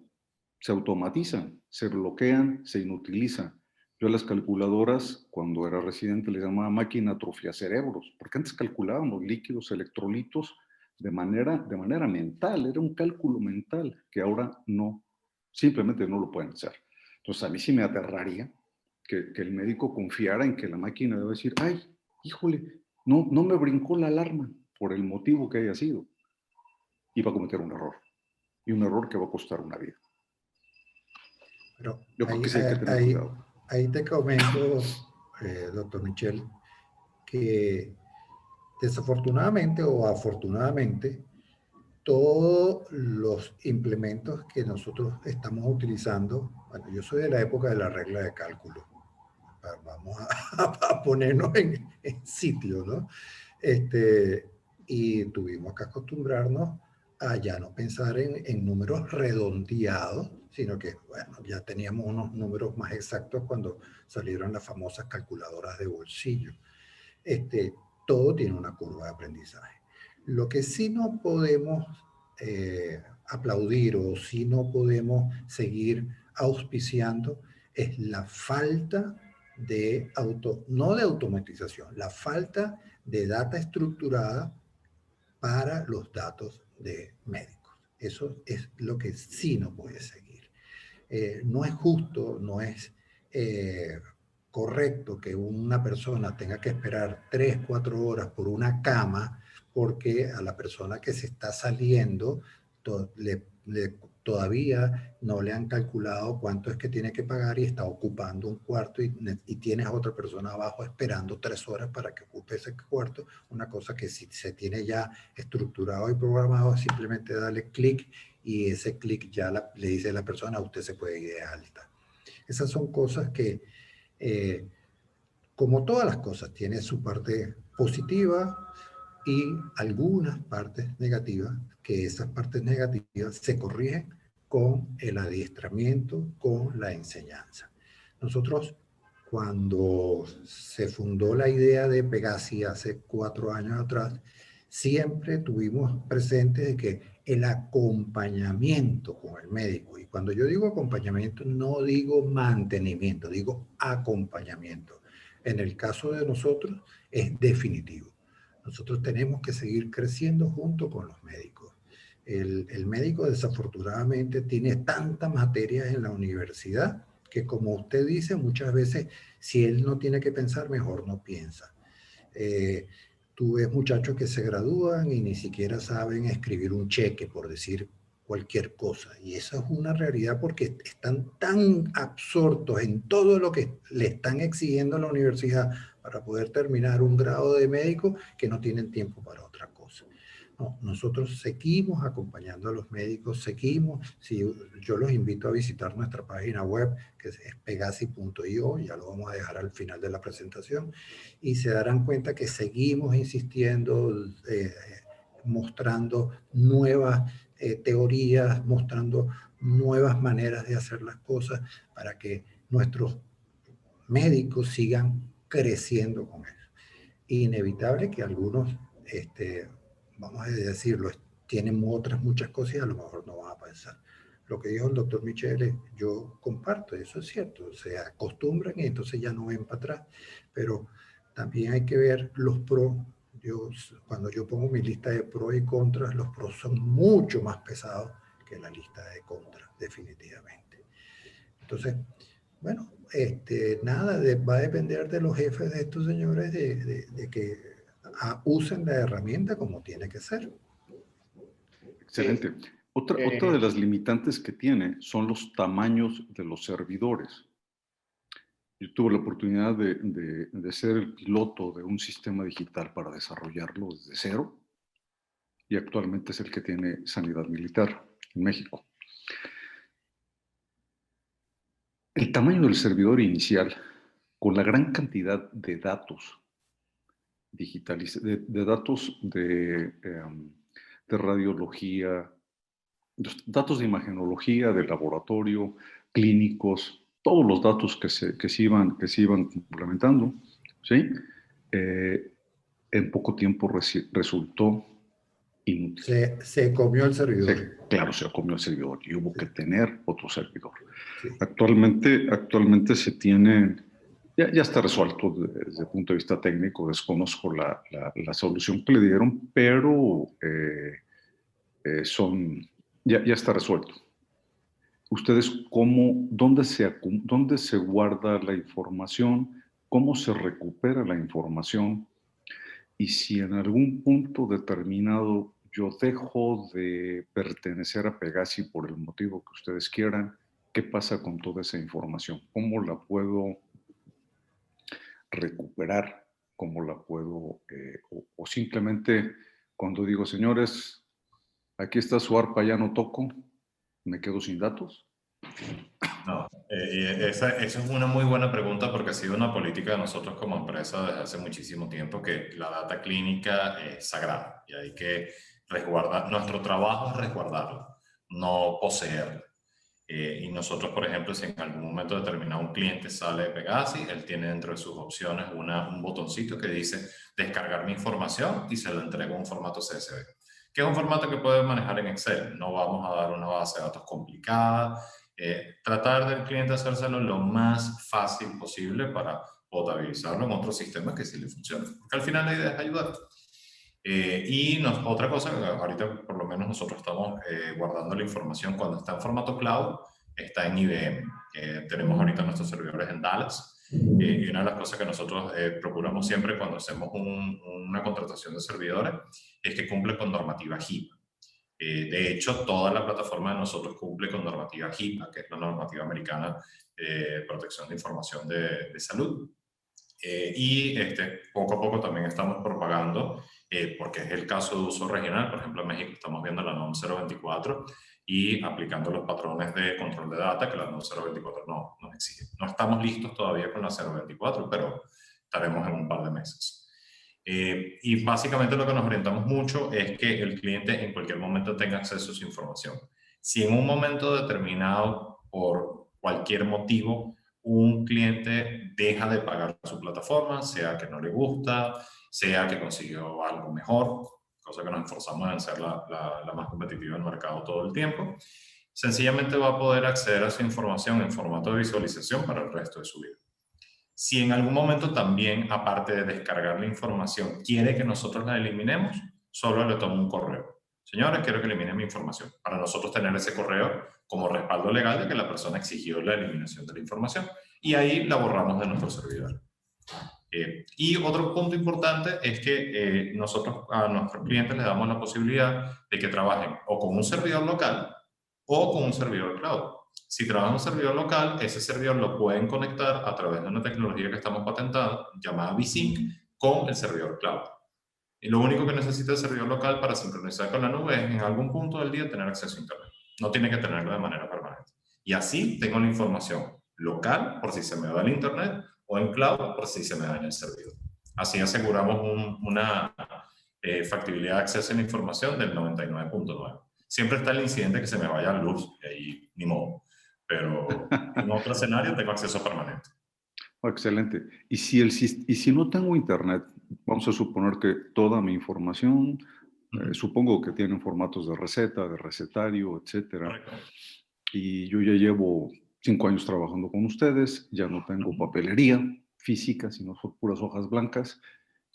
se automatizan, se bloquean, se inutilizan. Yo a las calculadoras, cuando era residente, les llamaba máquina atrofia cerebros, porque antes calculábamos líquidos, electrolitos de manera mental, era un cálculo mental que ahora no, simplemente no lo pueden hacer. Entonces a mí sí me aterraría que el médico confiara en que la máquina debe decir, ay, híjole, no me brincó la alarma por el motivo que haya sido. Y va a cometer un error. Y un error que va a costar una vida. Pero Yo creo que sí hay que tener cuidado. Ahí te comento, doctor Michel, que desafortunadamente o afortunadamente, todos los implementos que nosotros estamos utilizando, bueno, yo soy de la época de la regla de cálculo, vamos a ponernos en sitio, ¿no? Y tuvimos que acostumbrarnos a ya no pensar en números redondeados, sino que, bueno, ya teníamos unos números más exactos cuando salieron las famosas calculadoras de bolsillo. Todo tiene una curva de aprendizaje. Lo que sí no podemos aplaudir o sí no podemos seguir auspiciando es la falta de no de automatización, la falta de data estructurada para los datos de médicos. Eso es lo que sí no puede seguir. No es justo, no es correcto que una persona tenga que esperar 3, 4 horas por una cama porque a la persona que se está saliendo todavía no le han calculado cuánto es que tiene que pagar y está ocupando un cuarto y tienes a otra persona abajo esperando 3 horas para que ocupe ese cuarto. Una cosa que si se tiene ya estructurado y programado, simplemente darle clic y ese clic ya le dice a la persona, usted se puede ir de alta. Esas son cosas que, como todas las cosas, tiene su parte positiva y algunas partes negativas, que esas partes negativas se corrigen con el adiestramiento, con la enseñanza. Nosotros, cuando se fundó la idea de Pegasi hace 4 años atrás, siempre tuvimos presente de que el acompañamiento con el médico, y cuando yo digo acompañamiento, no digo mantenimiento, digo acompañamiento. En el caso de nosotros es definitivo. Nosotros tenemos que seguir creciendo junto con los médicos. El médico desafortunadamente tiene tantas materias en la universidad que, como usted dice, muchas veces si él no tiene que pensar, mejor no piensa. Tú ves muchachos que se gradúan y ni siquiera saben escribir un cheque, por decir cualquier cosa. Y esa es una realidad porque están tan absortos en todo lo que le están exigiendo a la universidad para poder terminar un grado de médico que no tienen tiempo para otra cosa. No, nosotros seguimos acompañando a los médicos, seguimos, si yo los invito a visitar nuestra página web, que es pegasi.io, ya lo vamos a dejar al final de la presentación, y se darán cuenta que seguimos insistiendo, mostrando nuevas teorías, mostrando nuevas maneras de hacer las cosas para que nuestros médicos sigan creciendo con eso. Inevitable que algunos, vamos a decirlo, tienen otras muchas cosas y a lo mejor no van a pensar. Lo que dijo el doctor Michele, yo comparto, eso es cierto, se acostumbran y entonces ya no ven para atrás, pero también hay que ver los pros. Cuando yo pongo mi lista de pros y contras, los pros son mucho más pesados que la lista de contras, definitivamente. Entonces, bueno, nada, va a depender de los jefes de estos señores de que usen la herramienta como tiene que ser. Excelente. Otra de las limitantes que tiene son los tamaños de los servidores. Yo tuve la oportunidad de ser el piloto de un sistema digital para desarrollarlo desde cero y actualmente es el que tiene Sanidad Militar en México. El tamaño del servidor inicial, con la gran cantidad de datos digitalizados, de datos de radiología, datos de imagenología, de laboratorio, clínicos, todos los datos que se iban complementando, ¿sí? En poco tiempo resultó inútil. Se comió el servidor. Claro, se comió el servidor y hubo que tener otro servidor. Sí. Actualmente se tiene, ya está resuelto desde el punto de vista técnico, desconozco la solución que le dieron, pero ya está resuelto. Ustedes, dónde se guarda la información, cómo se recupera la información, y si en algún punto determinado yo dejo de pertenecer a Pegasi por el motivo que ustedes quieran, ¿qué pasa con toda esa información? ¿Cómo la puedo recuperar? ¿Cómo la puedo, o simplemente cuando digo, señores, aquí está su arpa, ya no toco, me quedo sin datos? No, esa es una muy buena pregunta porque ha sido una política de nosotros como empresa desde hace muchísimo tiempo, que la data clínica es sagrada y hay que resguardar. Nuestro trabajo es resguardarla, no poseerla. Y nosotros, por ejemplo, si en algún momento determinado un cliente sale de Pegasi, él tiene dentro de sus opciones un botoncito que dice descargar mi información y se lo entrego en un formato CSV, que es un formato que puede manejar en Excel. No vamos a dar una base de datos complicada. Tratar del cliente hacérselo lo más fácil posible para potabilizarlo en otros sistemas que sí le funcionen. Porque al final la idea es ayudar. Otra cosa, ahorita por lo menos nosotros estamos guardando la información cuando está en formato cloud, está en IBM. Tenemos ahorita nuestros servidores en Dallas. Y una de las cosas que nosotros procuramos siempre cuando hacemos una contratación de servidores es que cumple con normativa HIPAA. De hecho, toda la plataforma de nosotros cumple con normativa HIPAA, que es la normativa americana de protección de información de salud. Poco a poco también estamos propagando, porque es el caso de uso regional. Por ejemplo, en México estamos viendo la NOM 024 y aplicando los patrones de control de data que la NOM 024 no exige. No estamos listos todavía con la 024, pero estaremos en un par de meses. Y básicamente lo que nos orientamos mucho es que el cliente en cualquier momento tenga acceso a su información. Si en un momento determinado, por cualquier motivo, un cliente deja de pagar su plataforma, sea que no le gusta, sea que consiguió algo mejor, cosa que nos esforzamos en ser la más competitiva del mercado todo el tiempo, sencillamente va a poder acceder a su información en formato de visualización para el resto de su vida. Si en algún momento también, aparte de descargar la información, quiere que nosotros la eliminemos, solo le tomo un correo. Señores, quiero que eliminen mi información. Para nosotros tener ese correo como respaldo legal de que la persona exigió la eliminación de la información. Y ahí la borramos de nuestro servidor. Y otro punto importante es que nosotros a nuestros clientes les damos la posibilidad de que trabajen o con un servidor local o con un servidor cloud. Si trabajan en un servidor local, ese servidor lo pueden conectar a través de una tecnología que estamos patentando llamada vSync con el servidor cloud. Y lo único que necesita el servidor local para sincronizar con la nube es en algún punto del día tener acceso a Internet. No tiene que tenerlo de manera permanente. Y así tengo la información local por si se me va el Internet o en cloud por si se me daña el servidor. Así aseguramos una factibilidad de acceso a la información del 99.9. Siempre está el incidente que se me vaya la luz y ahí ni modo. Pero en otro escenario tengo acceso permanente. Oh, excelente. Y si no tengo internet, vamos a suponer que toda mi información, supongo que tienen formatos de receta, de recetario, etcétera. Correcto. Y yo ya llevo 5 años trabajando con ustedes, ya no tengo papelería física, sino son puras hojas blancas.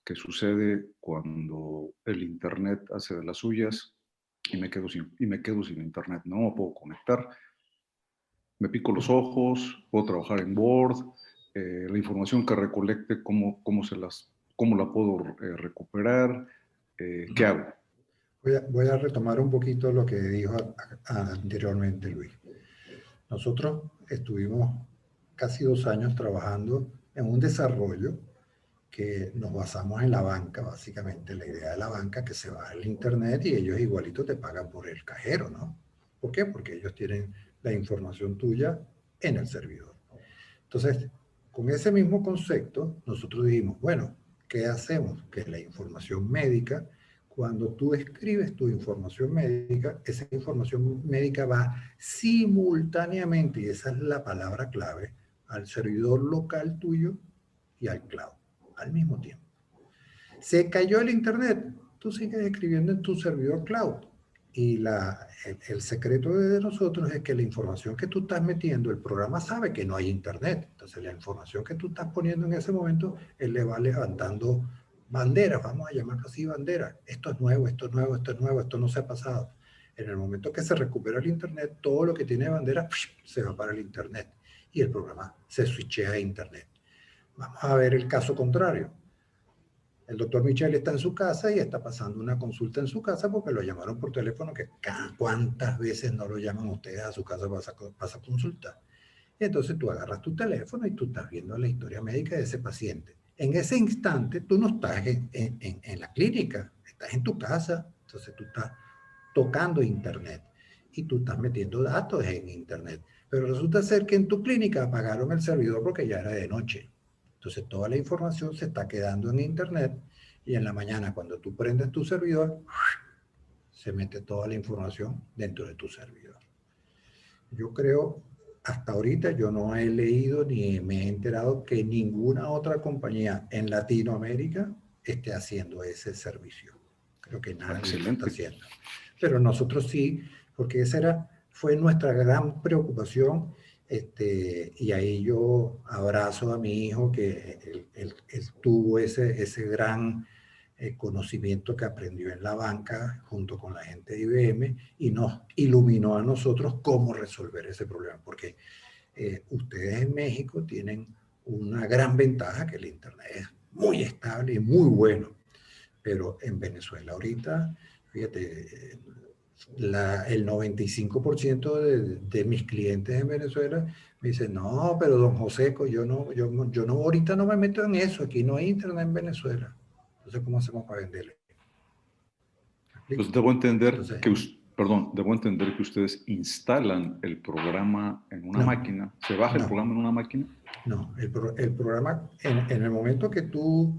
¿Qué sucede cuando el internet hace de las suyas y me quedo sin internet? No me puedo conectar. Me pico los ojos, puedo trabajar en Word, la información que recolecte, cómo la puedo recuperar, ¿qué hago? Voy a retomar un poquito lo que dijo anteriormente Luis. Nosotros estuvimos casi 2 años trabajando en un desarrollo que nos basamos en la banca, básicamente la idea de la banca, que se va al internet y ellos igualito te pagan por el cajero, ¿no? ¿Por qué? Porque ellos tienen la información tuya en el servidor. Entonces, con ese mismo concepto, nosotros dijimos, bueno, ¿qué hacemos? Que la información médica, Cuando tú escribes tu información médica, esa información médica va simultáneamente, y esa es la palabra clave, al servidor local tuyo y al cloud, al mismo tiempo. Se cayó el internet, tú sigues escribiendo en tu servidor cloud. Y el secreto de nosotros es que la información que tú estás metiendo, el programa sabe que no hay internet. Entonces la información que tú estás poniendo en ese momento, él le va levantando banderas, vamos a llamarlo así banderas. Esto es nuevo, esto es nuevo, esto es nuevo, esto no se ha pasado. En el momento que se recupera el internet, todo lo que tiene bandera se va para el internet y el programa se switchea a internet. Vamos a ver el caso contrario. El doctor Michel está en su casa y está pasando una consulta en su casa porque lo llamaron por teléfono, que ¿cuántas veces no lo llaman ustedes a su casa para consultar? Y entonces tú agarras tu teléfono y tú estás viendo la historia médica de ese paciente. En ese instante tú no estás en la clínica, estás en tu casa, entonces tú estás tocando internet y tú estás metiendo datos en internet. Pero resulta ser que en tu clínica apagaron el servidor porque ya era de noche. Entonces toda la información se está quedando en internet y en la mañana cuando tú prendes tu servidor, se mete toda la información dentro de tu servidor. Yo creo, hasta ahorita yo no he leído ni me he enterado que ninguna otra compañía en Latinoamérica esté haciendo ese servicio. Creo que nadie lo está haciendo. Pero nosotros sí, porque esa fue nuestra gran preocupación. Y ahí yo abrazo a mi hijo que él tuvo ese gran conocimiento que aprendió en la banca junto con la gente de IBM y nos iluminó a nosotros cómo resolver ese problema, porque ustedes en México tienen una gran ventaja, que el internet es muy estable y muy bueno, pero en Venezuela ahorita, fíjate, el 95% de mis clientes en Venezuela me dicen, no, pero don Joseco, yo no, ahorita no me meto en eso, aquí no hay internet en Venezuela. Entonces, ¿cómo hacemos para venderle? Pues debo entender debo entender que ustedes instalan el programa en una máquina, ¿se baja el programa en una máquina? No, el programa, en el momento que tú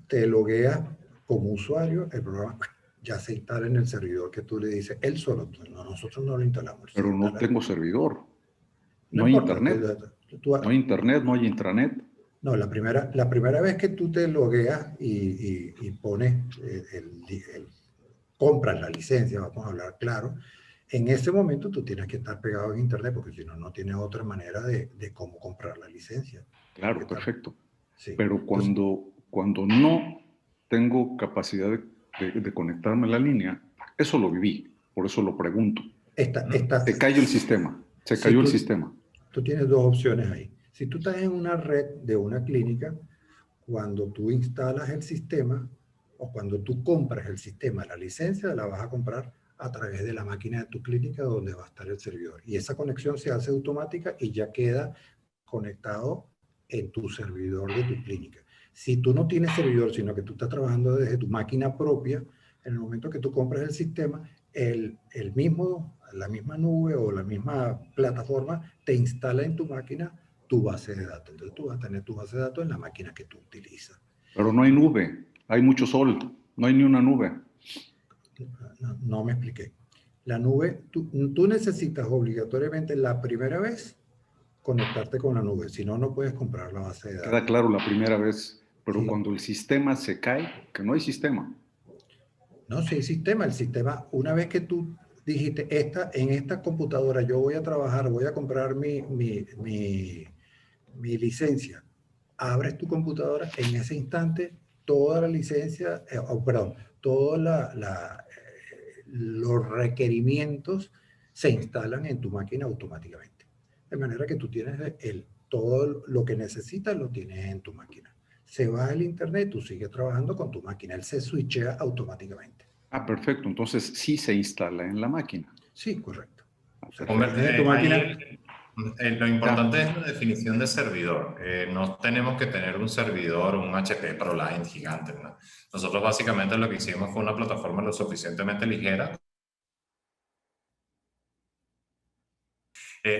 te logueas como usuario, el programa ya se instala en el servidor que tú le dices, él solo, nosotros no lo instalamos. Pero no tengo servidor, no hay importa, internet, no hay internet, no hay intranet. No, la primera vez que tú te logueas y pones, compras la licencia, vamos a hablar claro, en ese momento tú tienes que estar pegado en internet porque si no, no tienes otra manera de cómo comprar la licencia. Claro, perfecto. Sí. Pero cuando no tengo capacidad de conectarme a la línea, eso lo viví, por eso lo pregunto. Se cayó el sistema, cayó el sistema. Tú tienes dos opciones ahí. Si tú estás en una red de una clínica, cuando tú instalas el sistema o cuando tú compras el sistema, la licencia la vas a comprar a través de la máquina de tu clínica donde va a estar el servidor. Y esa conexión se hace automática y ya queda conectado en tu servidor de tu clínica. Si tú no tienes servidor, sino que tú estás trabajando desde tu máquina propia, en el momento que tú compras el sistema, la misma nube o la misma plataforma te instala en tu máquina tu base de datos. Entonces tú vas a tener tu base de datos en la máquina que tú utilizas. Pero no hay nube, hay mucho sol, no hay ni una nube. No me expliqué. La nube, tú necesitas obligatoriamente la primera vez conectarte con la nube, si no, no puedes comprar la base de datos. Queda claro la primera vez, pero sí. Cuando el sistema se cae, que no hay sistema. No, sí hay sistema. El sistema, una vez que tú dijiste, en esta computadora yo voy a trabajar, voy a comprar mi licencia, abres tu computadora, en ese instante toda la licencia, todos los requerimientos se instalan en tu máquina automáticamente. De manera que tú tienes todo lo que necesitas lo tienes en tu máquina. Se va el internet, tú sigues trabajando con tu máquina, él se switchea automáticamente. Ah, perfecto. Entonces sí se instala en la máquina. Sí, correcto. O sea, tu máquina. Lo importante es la definición de servidor. No tenemos que tener un servidor, un HP ProLine gigante, ¿no? Nosotros básicamente lo que hicimos fue una plataforma lo suficientemente ligera.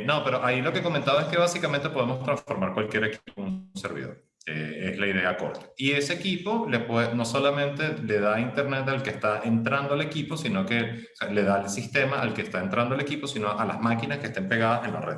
No, pero ahí lo que comentaba es que básicamente podemos transformar cualquier equipo en un servidor. Es la idea corta. Y ese equipo no solamente le da internet al que está entrando al equipo, sino que, o sea, le da el sistema al que está entrando al equipo, sino a las máquinas que estén pegadas en la red.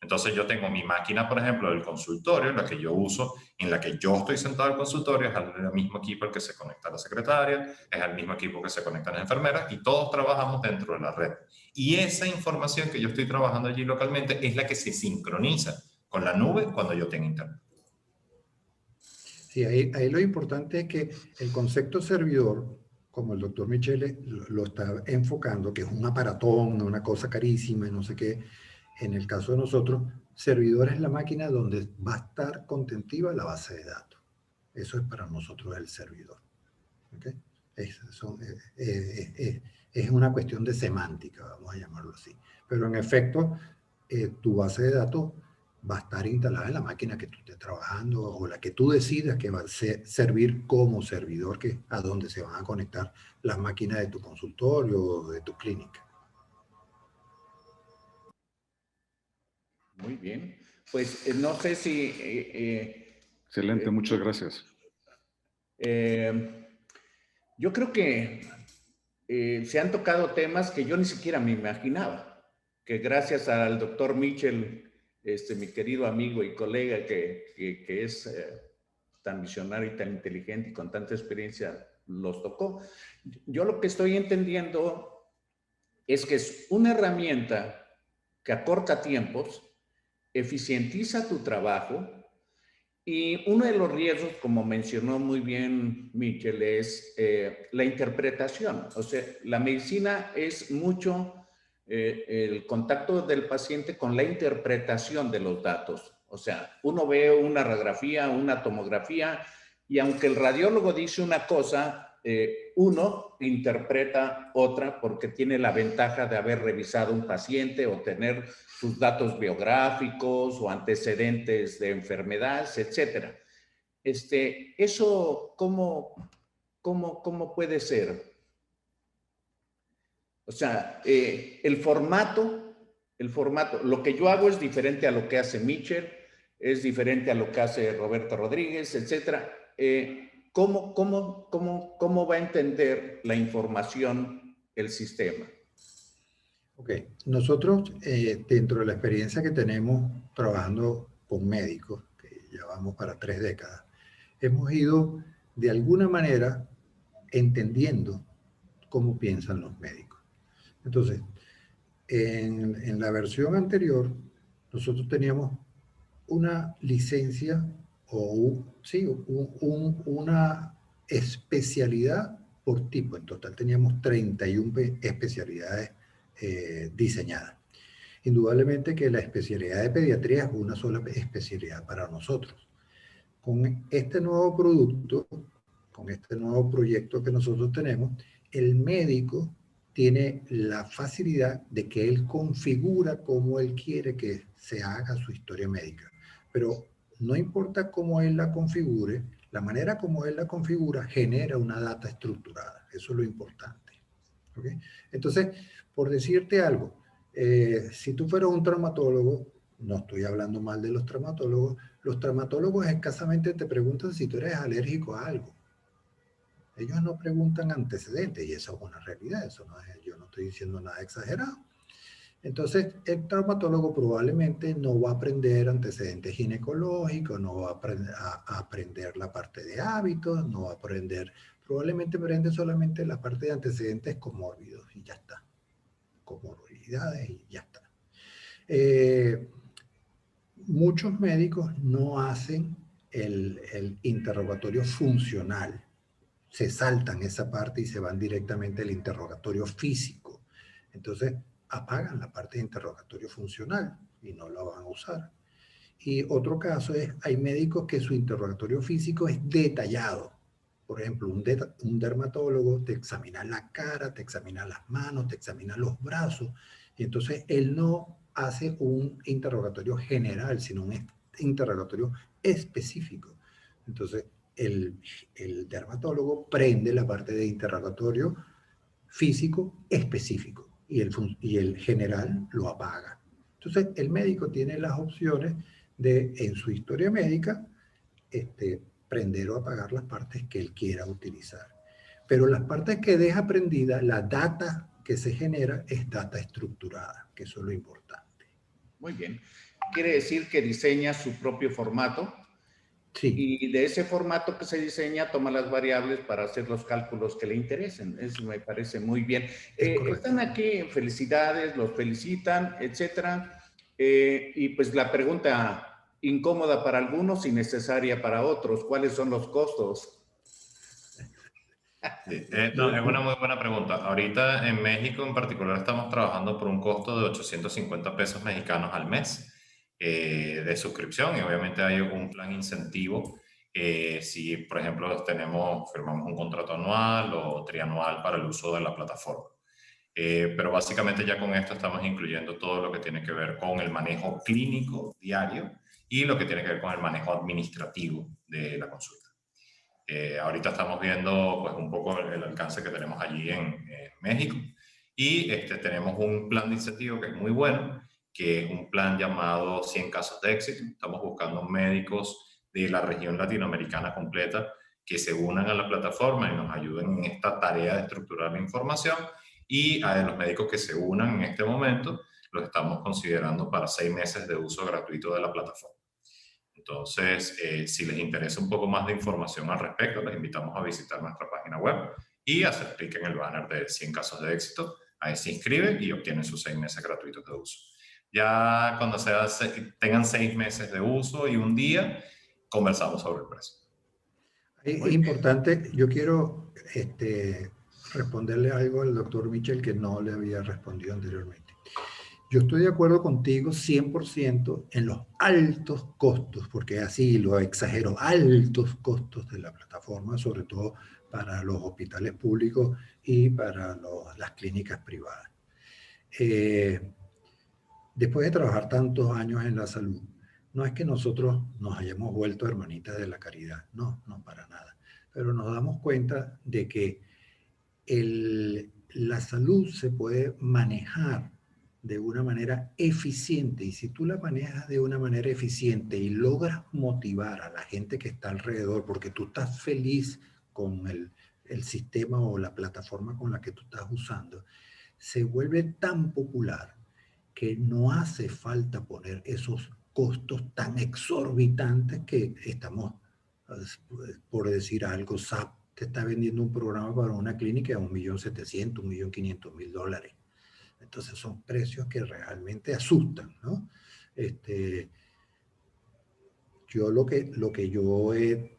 Entonces yo tengo mi máquina, por ejemplo, del consultorio, la que yo uso, en la que yo estoy sentado en el consultorio, es el mismo equipo al que se conecta la secretaria, es el mismo equipo que se conectan las enfermeras, y todos trabajamos dentro de la red. Y esa información que yo estoy trabajando allí localmente es la que se sincroniza con la nube cuando yo tengo internet. Sí, ahí lo importante es que el concepto servidor, como el doctor Michele lo está enfocando, que es un aparatón, una cosa carísima y no sé qué, en el caso de nosotros, servidor es la máquina donde va a estar contentiva la base de datos. Eso es para nosotros el servidor. ¿Okay? Es una cuestión de semántica, vamos a llamarlo así. Pero en efecto, tu base de datos va a estar instalada en la máquina que tú estés trabajando o la que tú decidas que va a servir como servidor, que a donde se van a conectar las máquinas de tu consultorio o de tu clínica. Muy bien. Pues no sé si... Excelente, muchas gracias. Yo creo que se han tocado temas que yo ni siquiera me imaginaba, que gracias al doctor Mitchell, mi querido amigo y colega que es tan visionario y tan inteligente y con tanta experiencia, los tocó. Yo lo que estoy entendiendo es que es una herramienta que acorta tiempos, eficientiza tu trabajo, y uno de los riesgos, como mencionó muy bien Michel, es la interpretación. O sea, la medicina es mucho el contacto del paciente con la interpretación de los datos. O sea, uno ve una radiografía, una tomografía, y aunque el radiólogo dice una cosa, uno interpreta otra porque tiene la ventaja de haber revisado un paciente o tener sus datos biográficos o antecedentes de enfermedades, etcétera. ¿Eso cómo puede ser? O sea, el formato, lo que yo hago es diferente a lo que hace Mitchell, es diferente a lo que hace Roberto Rodríguez, etcétera. ¿Cómo va a entender la información el sistema? Ok, nosotros dentro de la experiencia que tenemos trabajando con médicos, que ya vamos para 3 décadas, hemos ido de alguna manera entendiendo cómo piensan los médicos. Entonces, en la versión anterior, nosotros teníamos una licencia o una especialidad por tipo. En total teníamos 31 especialidades diseñadas. Indudablemente que la especialidad de pediatría es una sola especialidad para nosotros. Con este nuevo producto, con este nuevo proyecto que nosotros tenemos, el médico tiene la facilidad de que él configura cómo él quiere que se haga su historia médica. Pero no importa cómo él la configure, la manera como él la configura genera una data estructurada. Eso es lo importante. ¿Okay? Entonces, por decirte algo, si tú fueras un traumatólogo, no estoy hablando mal de los traumatólogos escasamente te preguntan si tú eres alérgico a algo. Ellos no preguntan antecedentes y eso es una realidad, eso no es, yo no estoy diciendo nada exagerado. Entonces, el traumatólogo probablemente no va a aprender antecedentes ginecológicos, no va a aprender la parte de hábitos, no va a aprender, probablemente aprende solamente la parte de antecedentes comórbidos y ya está. Comorbilidades y ya está. Muchos médicos no hacen el interrogatorio funcional. Se saltan esa parte y se van directamente al interrogatorio físico. Entonces, apagan la parte de interrogatorio funcional y no la van a usar. Y otro caso es, hay médicos que su interrogatorio físico es detallado. Por ejemplo, un dermatólogo te examina la cara, te examina las manos, te examina los brazos, y entonces él no hace un interrogatorio general, sino un interrogatorio específico. Entonces, el dermatólogo prende la parte de interrogatorio físico específico y el general lo apaga. Entonces, el médico tiene las opciones de, en su historia médica, prender o apagar las partes que él quiera utilizar. Pero las partes que deja prendida, la data que se genera es data estructurada, que eso es lo importante. Muy bien. Quiere decir que diseña su propio formato. Sí. Y de ese formato que se diseña, toma las variables para hacer los cálculos que le interesen. Eso me parece muy bien. Están aquí, felicidades, los felicitan, etcétera. Y pues la pregunta incómoda para algunos y necesaria para otros, ¿cuáles son los costos? Sí, no, es una muy buena pregunta. Ahorita en México en particular estamos trabajando por un costo de 850 pesos mexicanos al mes de suscripción, y obviamente hay un plan incentivo si, por ejemplo, firmamos un contrato anual o trianual para el uso de la plataforma. Pero básicamente ya con esto estamos incluyendo todo lo que tiene que ver con el manejo clínico diario y lo que tiene que ver con el manejo administrativo de la consulta. Ahorita estamos viendo pues un poco el alcance que tenemos allí en México, y tenemos un plan de incentivo que es muy bueno, que es un plan llamado 100 casos de éxito. Estamos buscando médicos de la región latinoamericana completa que se unan a la plataforma y nos ayuden en esta tarea de estructurar la información, y a los médicos que se unan en este momento los estamos considerando para 6 meses de uso gratuito de la plataforma. Entonces, si les interesa un poco más de información al respecto, les invitamos a visitar nuestra página web y hacer clic en el banner de 100 casos de éxito. Ahí se inscriben y obtienen sus 6 meses gratuitos de uso. Ya cuando tengan 6 meses de uso y un día, conversamos sobre el precio. Es importante, yo quiero responderle algo al doctor Michel que no le había respondido anteriormente. Yo estoy de acuerdo contigo 100% en los altos costos, porque así lo exagero, altos costos de la plataforma, sobre todo para los hospitales públicos y para las clínicas privadas. Después de trabajar tantos años en la salud, no es que nosotros nos hayamos vuelto hermanitas de la caridad, no, no para nada, pero nos damos cuenta de que la salud se puede manejar de una manera eficiente, y si tú la manejas de una manera eficiente y logras motivar a la gente que está alrededor porque tú estás feliz con el sistema o la plataforma con la que tú estás usando, se vuelve tan popular que no hace falta poner esos costos tan exorbitantes que estamos, por decir algo, SAP te está vendiendo un programa para una clínica a $1.700.000, $1.500.000. Entonces son precios que realmente asustan, ¿no? Yo lo que yo he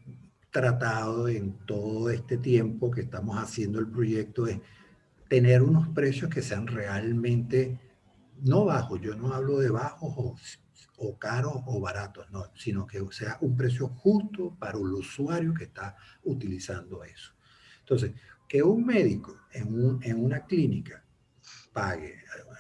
tratado en todo este tiempo que estamos haciendo el proyecto es tener unos precios que sean realmente no bajos. Yo no hablo de bajos o caros o baratos, no, sino que sea un precio justo para el usuario que está utilizando eso. Entonces, que un médico en una clínica pague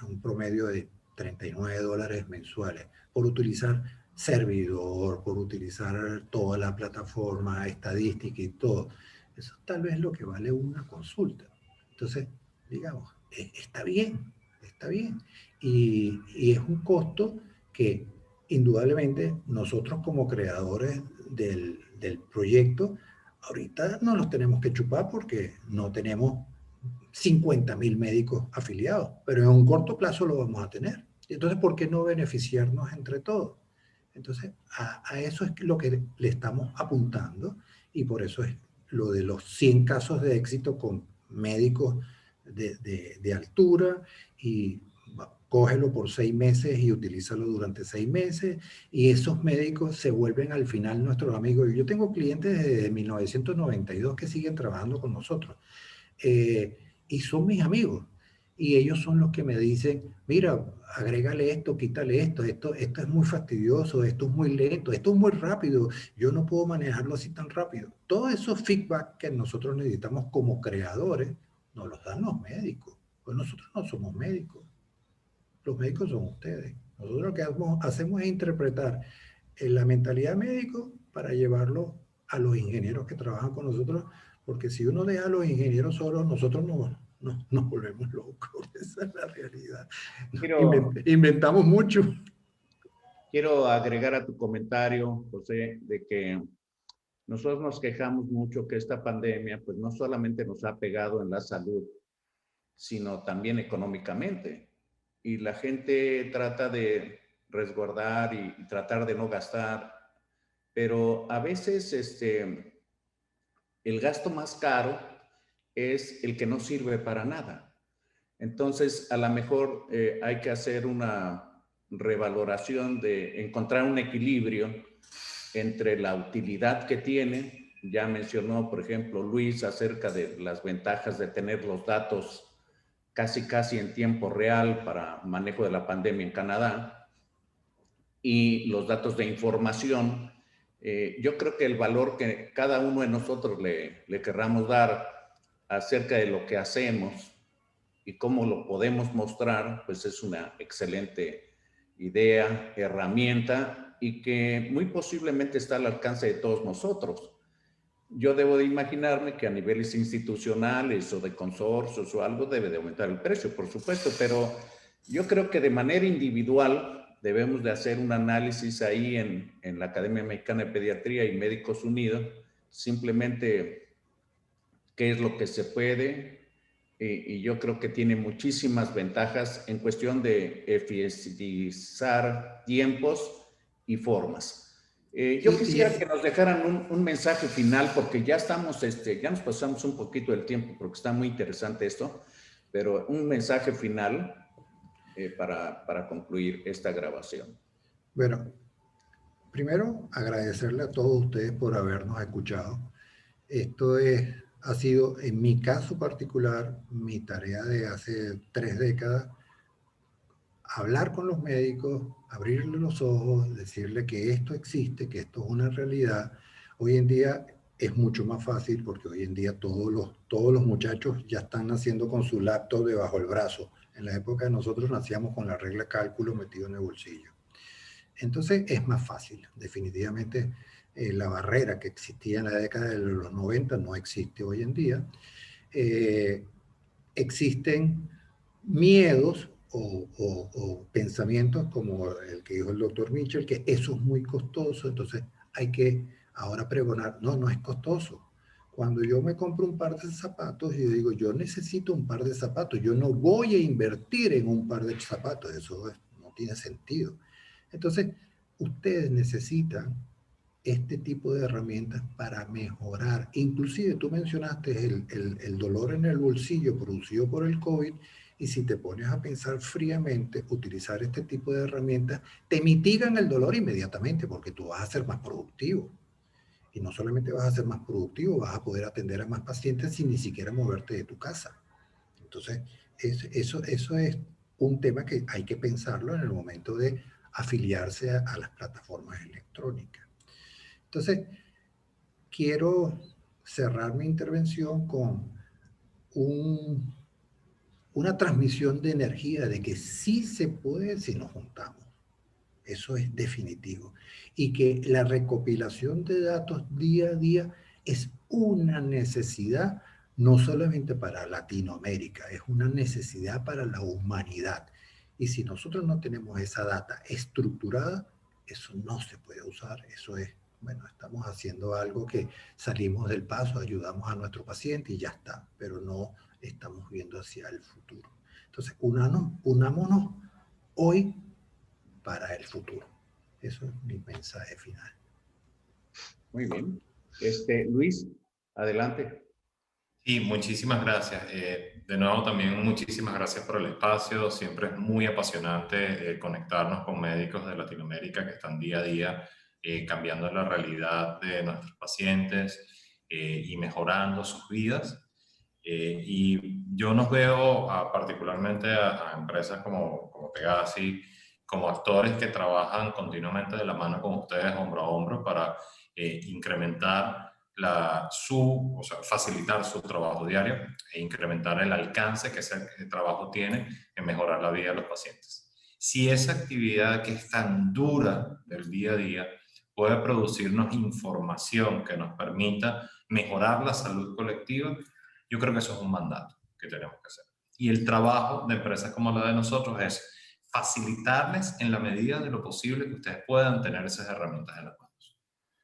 un promedio de $39 mensuales por utilizar servidor, por utilizar toda la plataforma, estadística y todo, eso tal vez es lo que vale una consulta. Entonces, digamos, está bien, está bien. Y es un costo que indudablemente nosotros como creadores del proyecto, ahorita no los tenemos que chupar porque no tenemos 50.000 médicos afiliados, pero en un corto plazo lo vamos a tener. Entonces, ¿por qué no beneficiarnos entre todos? Entonces, a eso es lo que le estamos apuntando, y por eso es lo de los 100 casos de éxito con médicos de altura, y cógelo por 6 meses y utilízalo durante 6 meses, y esos médicos se vuelven al final nuestros amigos. Yo tengo clientes desde 1992 que siguen trabajando con nosotros. Y son mis amigos, y ellos son los que me dicen, mira, agrégale esto, quítale esto es muy fastidioso, esto es muy lento, esto es muy rápido, yo no puedo manejarlo así tan rápido. Todos esos feedback que nosotros necesitamos como creadores, nos los dan los médicos, pues nosotros no somos médicos, los médicos son ustedes. Nosotros lo que hacemos es interpretar la mentalidad médico para llevarlo a los ingenieros que trabajan con nosotros, porque si uno deja a los ingenieros solos, nosotros nos volvemos locos. Esa es la realidad. Inventamos mucho. Quiero agregar a tu comentario, José, de que nosotros nos quejamos mucho que esta pandemia pues no solamente nos ha pegado en la salud, sino también económicamente. Y la gente trata de resguardar y tratar de no gastar, pero a veces el gasto más caro es el que no sirve para nada. Entonces, a lo mejor hay que hacer una revaloración de encontrar un equilibrio entre la utilidad que tiene. Ya mencionó, por ejemplo, Luis acerca de las ventajas de tener los datos casi en tiempo real para manejo de la pandemia en Canadá y los datos de información. Yo creo que el valor que cada uno de nosotros le querramos dar acerca de lo que hacemos y cómo lo podemos mostrar, pues es una excelente idea, herramienta y que muy posiblemente está al alcance de todos nosotros. Yo debo de imaginarme que a niveles institucionales o de consorcios o algo debe de aumentar el precio, por supuesto, pero yo creo que de manera individual debemos de hacer un análisis ahí en la Academia Mexicana de Pediatría y Médicos Unidos, simplemente qué es lo que se puede, y yo creo que tiene muchísimas ventajas en cuestión de eficientizar tiempos y formas. Yo quisiera que nos dejaran un mensaje final, porque ya estamos, ya nos pasamos un poquito del tiempo, porque está muy interesante esto, pero un mensaje final para concluir esta grabación. Bueno, primero agradecerle a todos ustedes por habernos escuchado. Esto ha sido, en mi caso particular, mi tarea de hace 3 décadas, hablar con los médicos, abrirle los ojos, decirle que esto existe, que esto es una realidad. Hoy en día es mucho más fácil porque hoy en día todos los muchachos ya están naciendo con su laptop debajo del brazo. En la época de nosotros nacíamos con la regla de cálculo metido en el bolsillo. Entonces es más fácil, definitivamente. La barrera que existía en la década de los 90 no existe hoy en día. Existen miedos o pensamientos como el que dijo el doctor Mitchell, que eso es muy costoso, entonces hay que ahora pregonar, no es costoso. Cuando yo me compro un par de zapatos, yo digo, yo necesito un par de zapatos, yo no voy a invertir en un par de zapatos, eso no tiene sentido. Entonces, ustedes necesitan este tipo de herramientas para mejorar. Inclusive tú mencionaste el dolor en el bolsillo producido por el COVID, y si te pones a pensar fríamente, utilizar este tipo de herramientas te mitigan el dolor inmediatamente porque tú vas a ser más productivo. Y no solamente vas a ser más productivo, vas a poder atender a más pacientes sin ni siquiera moverte de tu casa. Entonces, eso es un tema que hay que pensarlo en el momento de afiliarse a las plataformas electrónicas. Entonces, quiero cerrar mi intervención con una transmisión de energía de que sí se puede si nos juntamos. Eso es definitivo. Y que la recopilación de datos día a día es una necesidad no solamente para Latinoamérica, es una necesidad para la humanidad. Y si nosotros no tenemos esa data estructurada, eso no se puede usar. Eso es, bueno, estamos haciendo algo que salimos del paso, ayudamos a nuestro paciente y ya está, pero no estamos viendo hacia el futuro. Entonces, unámonos hoy para el futuro. Eso es mi mensaje final. Muy bien. Luis, adelante. Sí, muchísimas gracias. De nuevo, también muchísimas gracias por el espacio. Siempre es muy apasionante conectarnos con médicos de Latinoamérica que están día a día cambiando la realidad de nuestros pacientes y mejorando sus vidas. Y yo nos veo particularmente a empresas como Pegasi, como actores que trabajan continuamente de la mano con ustedes, hombro a hombro, para incrementar facilitar su trabajo diario e incrementar el alcance que ese trabajo tiene en mejorar la vida de los pacientes. Si esa actividad que es tan dura del día a día puede producirnos información que nos permita mejorar la salud colectiva, yo creo que eso es un mandato que tenemos que hacer. Y el trabajo de empresas como la de nosotros es facilitarles en la medida de lo posible que ustedes puedan tener esas herramientas en las manos.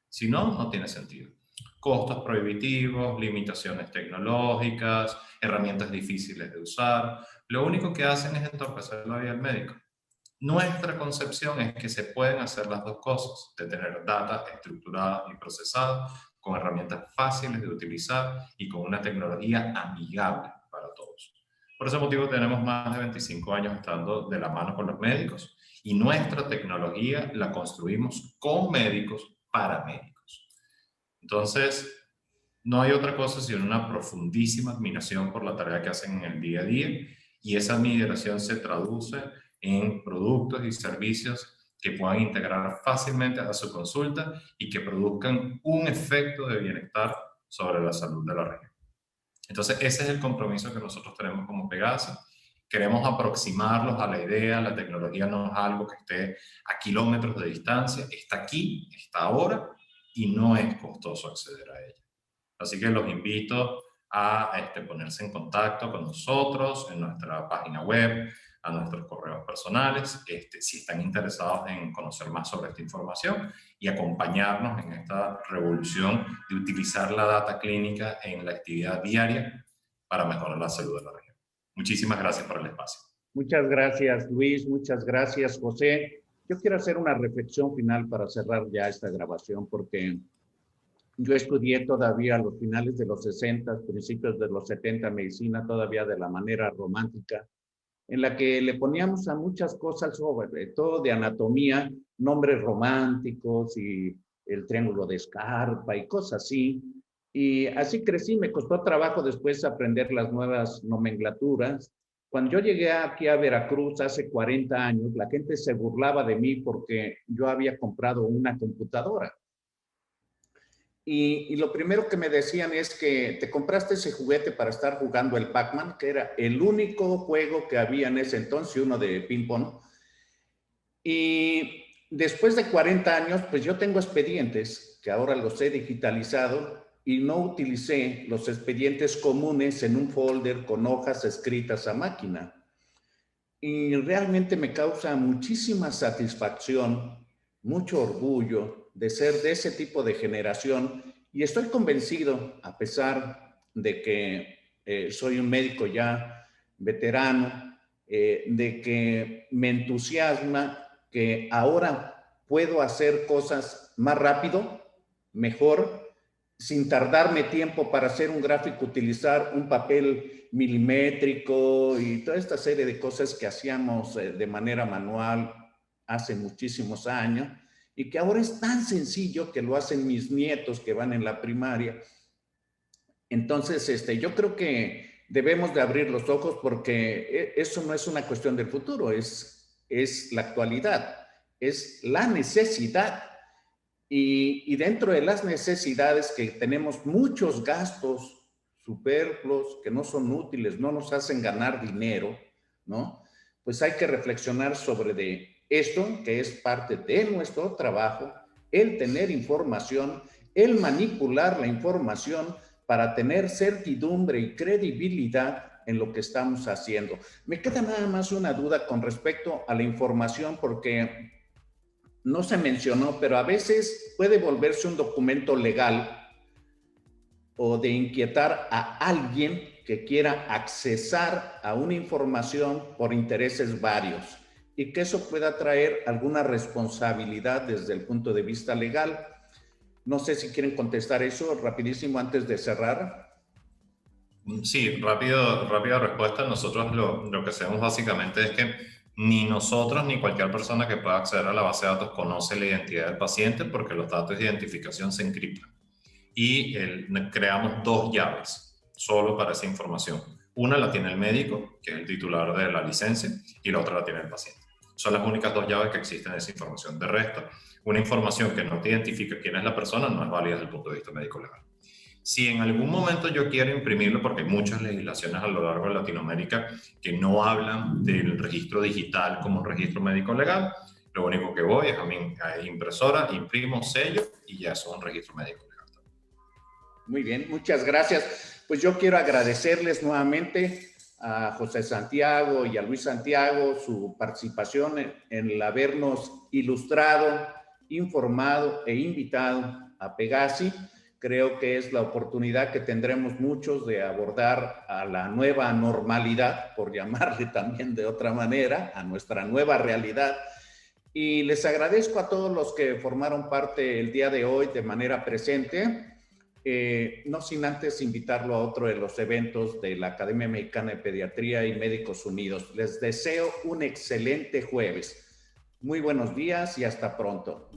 Si no, no tiene sentido. Costos prohibitivos, limitaciones tecnológicas, herramientas difíciles de usar. Lo único que hacen es entorpecer la vida del médico. Nuestra concepción es que se pueden hacer las dos cosas, de tener data estructurada y procesada con herramientas fáciles de utilizar y con una tecnología amigable para todos. Por ese motivo tenemos más de 25 años estando de la mano con los médicos y nuestra tecnología la construimos con médicos para médicos. Entonces, no hay otra cosa sino una profundísima admiración por la tarea que hacen en el día a día, y esa admiración se traduce en productos y servicios que puedan integrar fácilmente a su consulta y que produzcan un efecto de bienestar sobre la salud de la región. Entonces, ese es el compromiso que nosotros tenemos como Pegasi. Queremos aproximarlos a la idea. La tecnología no es algo que esté a kilómetros de distancia, está aquí, está ahora, y no es costoso acceder a ella. Así que los invito a ponerse en contacto con nosotros en nuestra página web, a nuestros correos personales, si están interesados en conocer más sobre esta información y acompañarnos en esta revolución de utilizar la data clínica en la actividad diaria para mejorar la salud de la región. Muchísimas gracias por el espacio. Muchas gracias, Luis. Muchas gracias, José. Yo quiero hacer una reflexión final para cerrar ya esta grabación, porque yo estudié todavía a los finales de los 60, principios de los 70, medicina todavía de la manera romántica, en la que le poníamos a muchas cosas, sobre todo de anatomía, nombres románticos y el triángulo de Escarpa y cosas así. Y así crecí. Me costó trabajo después aprender las nuevas nomenclaturas. Cuando yo llegué aquí a Veracruz hace 40 años, la gente se burlaba de mí porque yo había comprado una computadora. Y lo primero que me decían es que te compraste ese juguete para estar jugando el Pac-Man, que era el único juego que había en ese entonces, uno de ping-pong. Y después de 40 años, pues yo tengo expedientes que ahora los he digitalizado y no utilicé los expedientes comunes en un folder con hojas escritas a máquina. Y realmente me causa muchísima satisfacción, mucho orgullo de ser de ese tipo de generación, y estoy convencido, a pesar de que soy un médico ya veterano, de que me entusiasma que ahora puedo hacer cosas más rápido, mejor, sin tardarme tiempo para hacer un gráfico, utilizar un papel milimétrico y toda esta serie de cosas que hacíamos de manera manual hace muchísimos años, y que ahora es tan sencillo que lo hacen mis nietos que van en la primaria. Entonces, yo creo que debemos de abrir los ojos, porque eso no es una cuestión del futuro, es la actualidad, es la necesidad. Y dentro de las necesidades, que tenemos muchos gastos superfluos que no son útiles, no nos hacen ganar dinero, ¿no? Pues hay que reflexionar sobre de esto, que es parte de nuestro trabajo, el tener información, el manipular la información para tener certidumbre y credibilidad en lo que estamos haciendo. Me queda nada más una duda con respecto a la información, porque no se mencionó, pero a veces puede volverse un documento legal o de inquietar a alguien que quiera accesar a una información por intereses varios, y que eso pueda traer alguna responsabilidad desde el punto de vista legal. No sé si quieren contestar eso rapidísimo antes de cerrar. Sí, rápida respuesta. Nosotros lo que hacemos básicamente es que ni nosotros ni cualquier persona que pueda acceder a la base de datos conoce la identidad del paciente, porque los datos de identificación se encriptan. Y creamos 2 llaves solo para esa información. Una la tiene el médico, que es el titular de la licencia, y la otra la tiene el paciente. Son las únicas 2 llaves que existen en esa información. De resto, una información que no te identifica quién es la persona no es válida desde el punto de vista médico-legal. Si en algún momento yo quiero imprimirlo, porque hay muchas legislaciones a lo largo de Latinoamérica que no hablan del registro digital como un registro médico legal, lo único que voy es a mi impresora, imprimo, sello y ya es un registro médico legal. Muy bien, muchas gracias. Pues yo quiero agradecerles nuevamente a José Santiago y a Luis Santiago su participación en el habernos ilustrado, informado e invitado a Pegasi. Creo que es la oportunidad que tendremos muchos de abordar a la nueva normalidad, por llamarle también de otra manera, a nuestra nueva realidad. Y les agradezco a todos los que formaron parte el día de hoy de manera presente, no sin antes invitarlo a otro de los eventos de la Academia Mexicana de Pediatría y Médicos Unidos. Les deseo un excelente jueves. Muy buenos días y hasta pronto.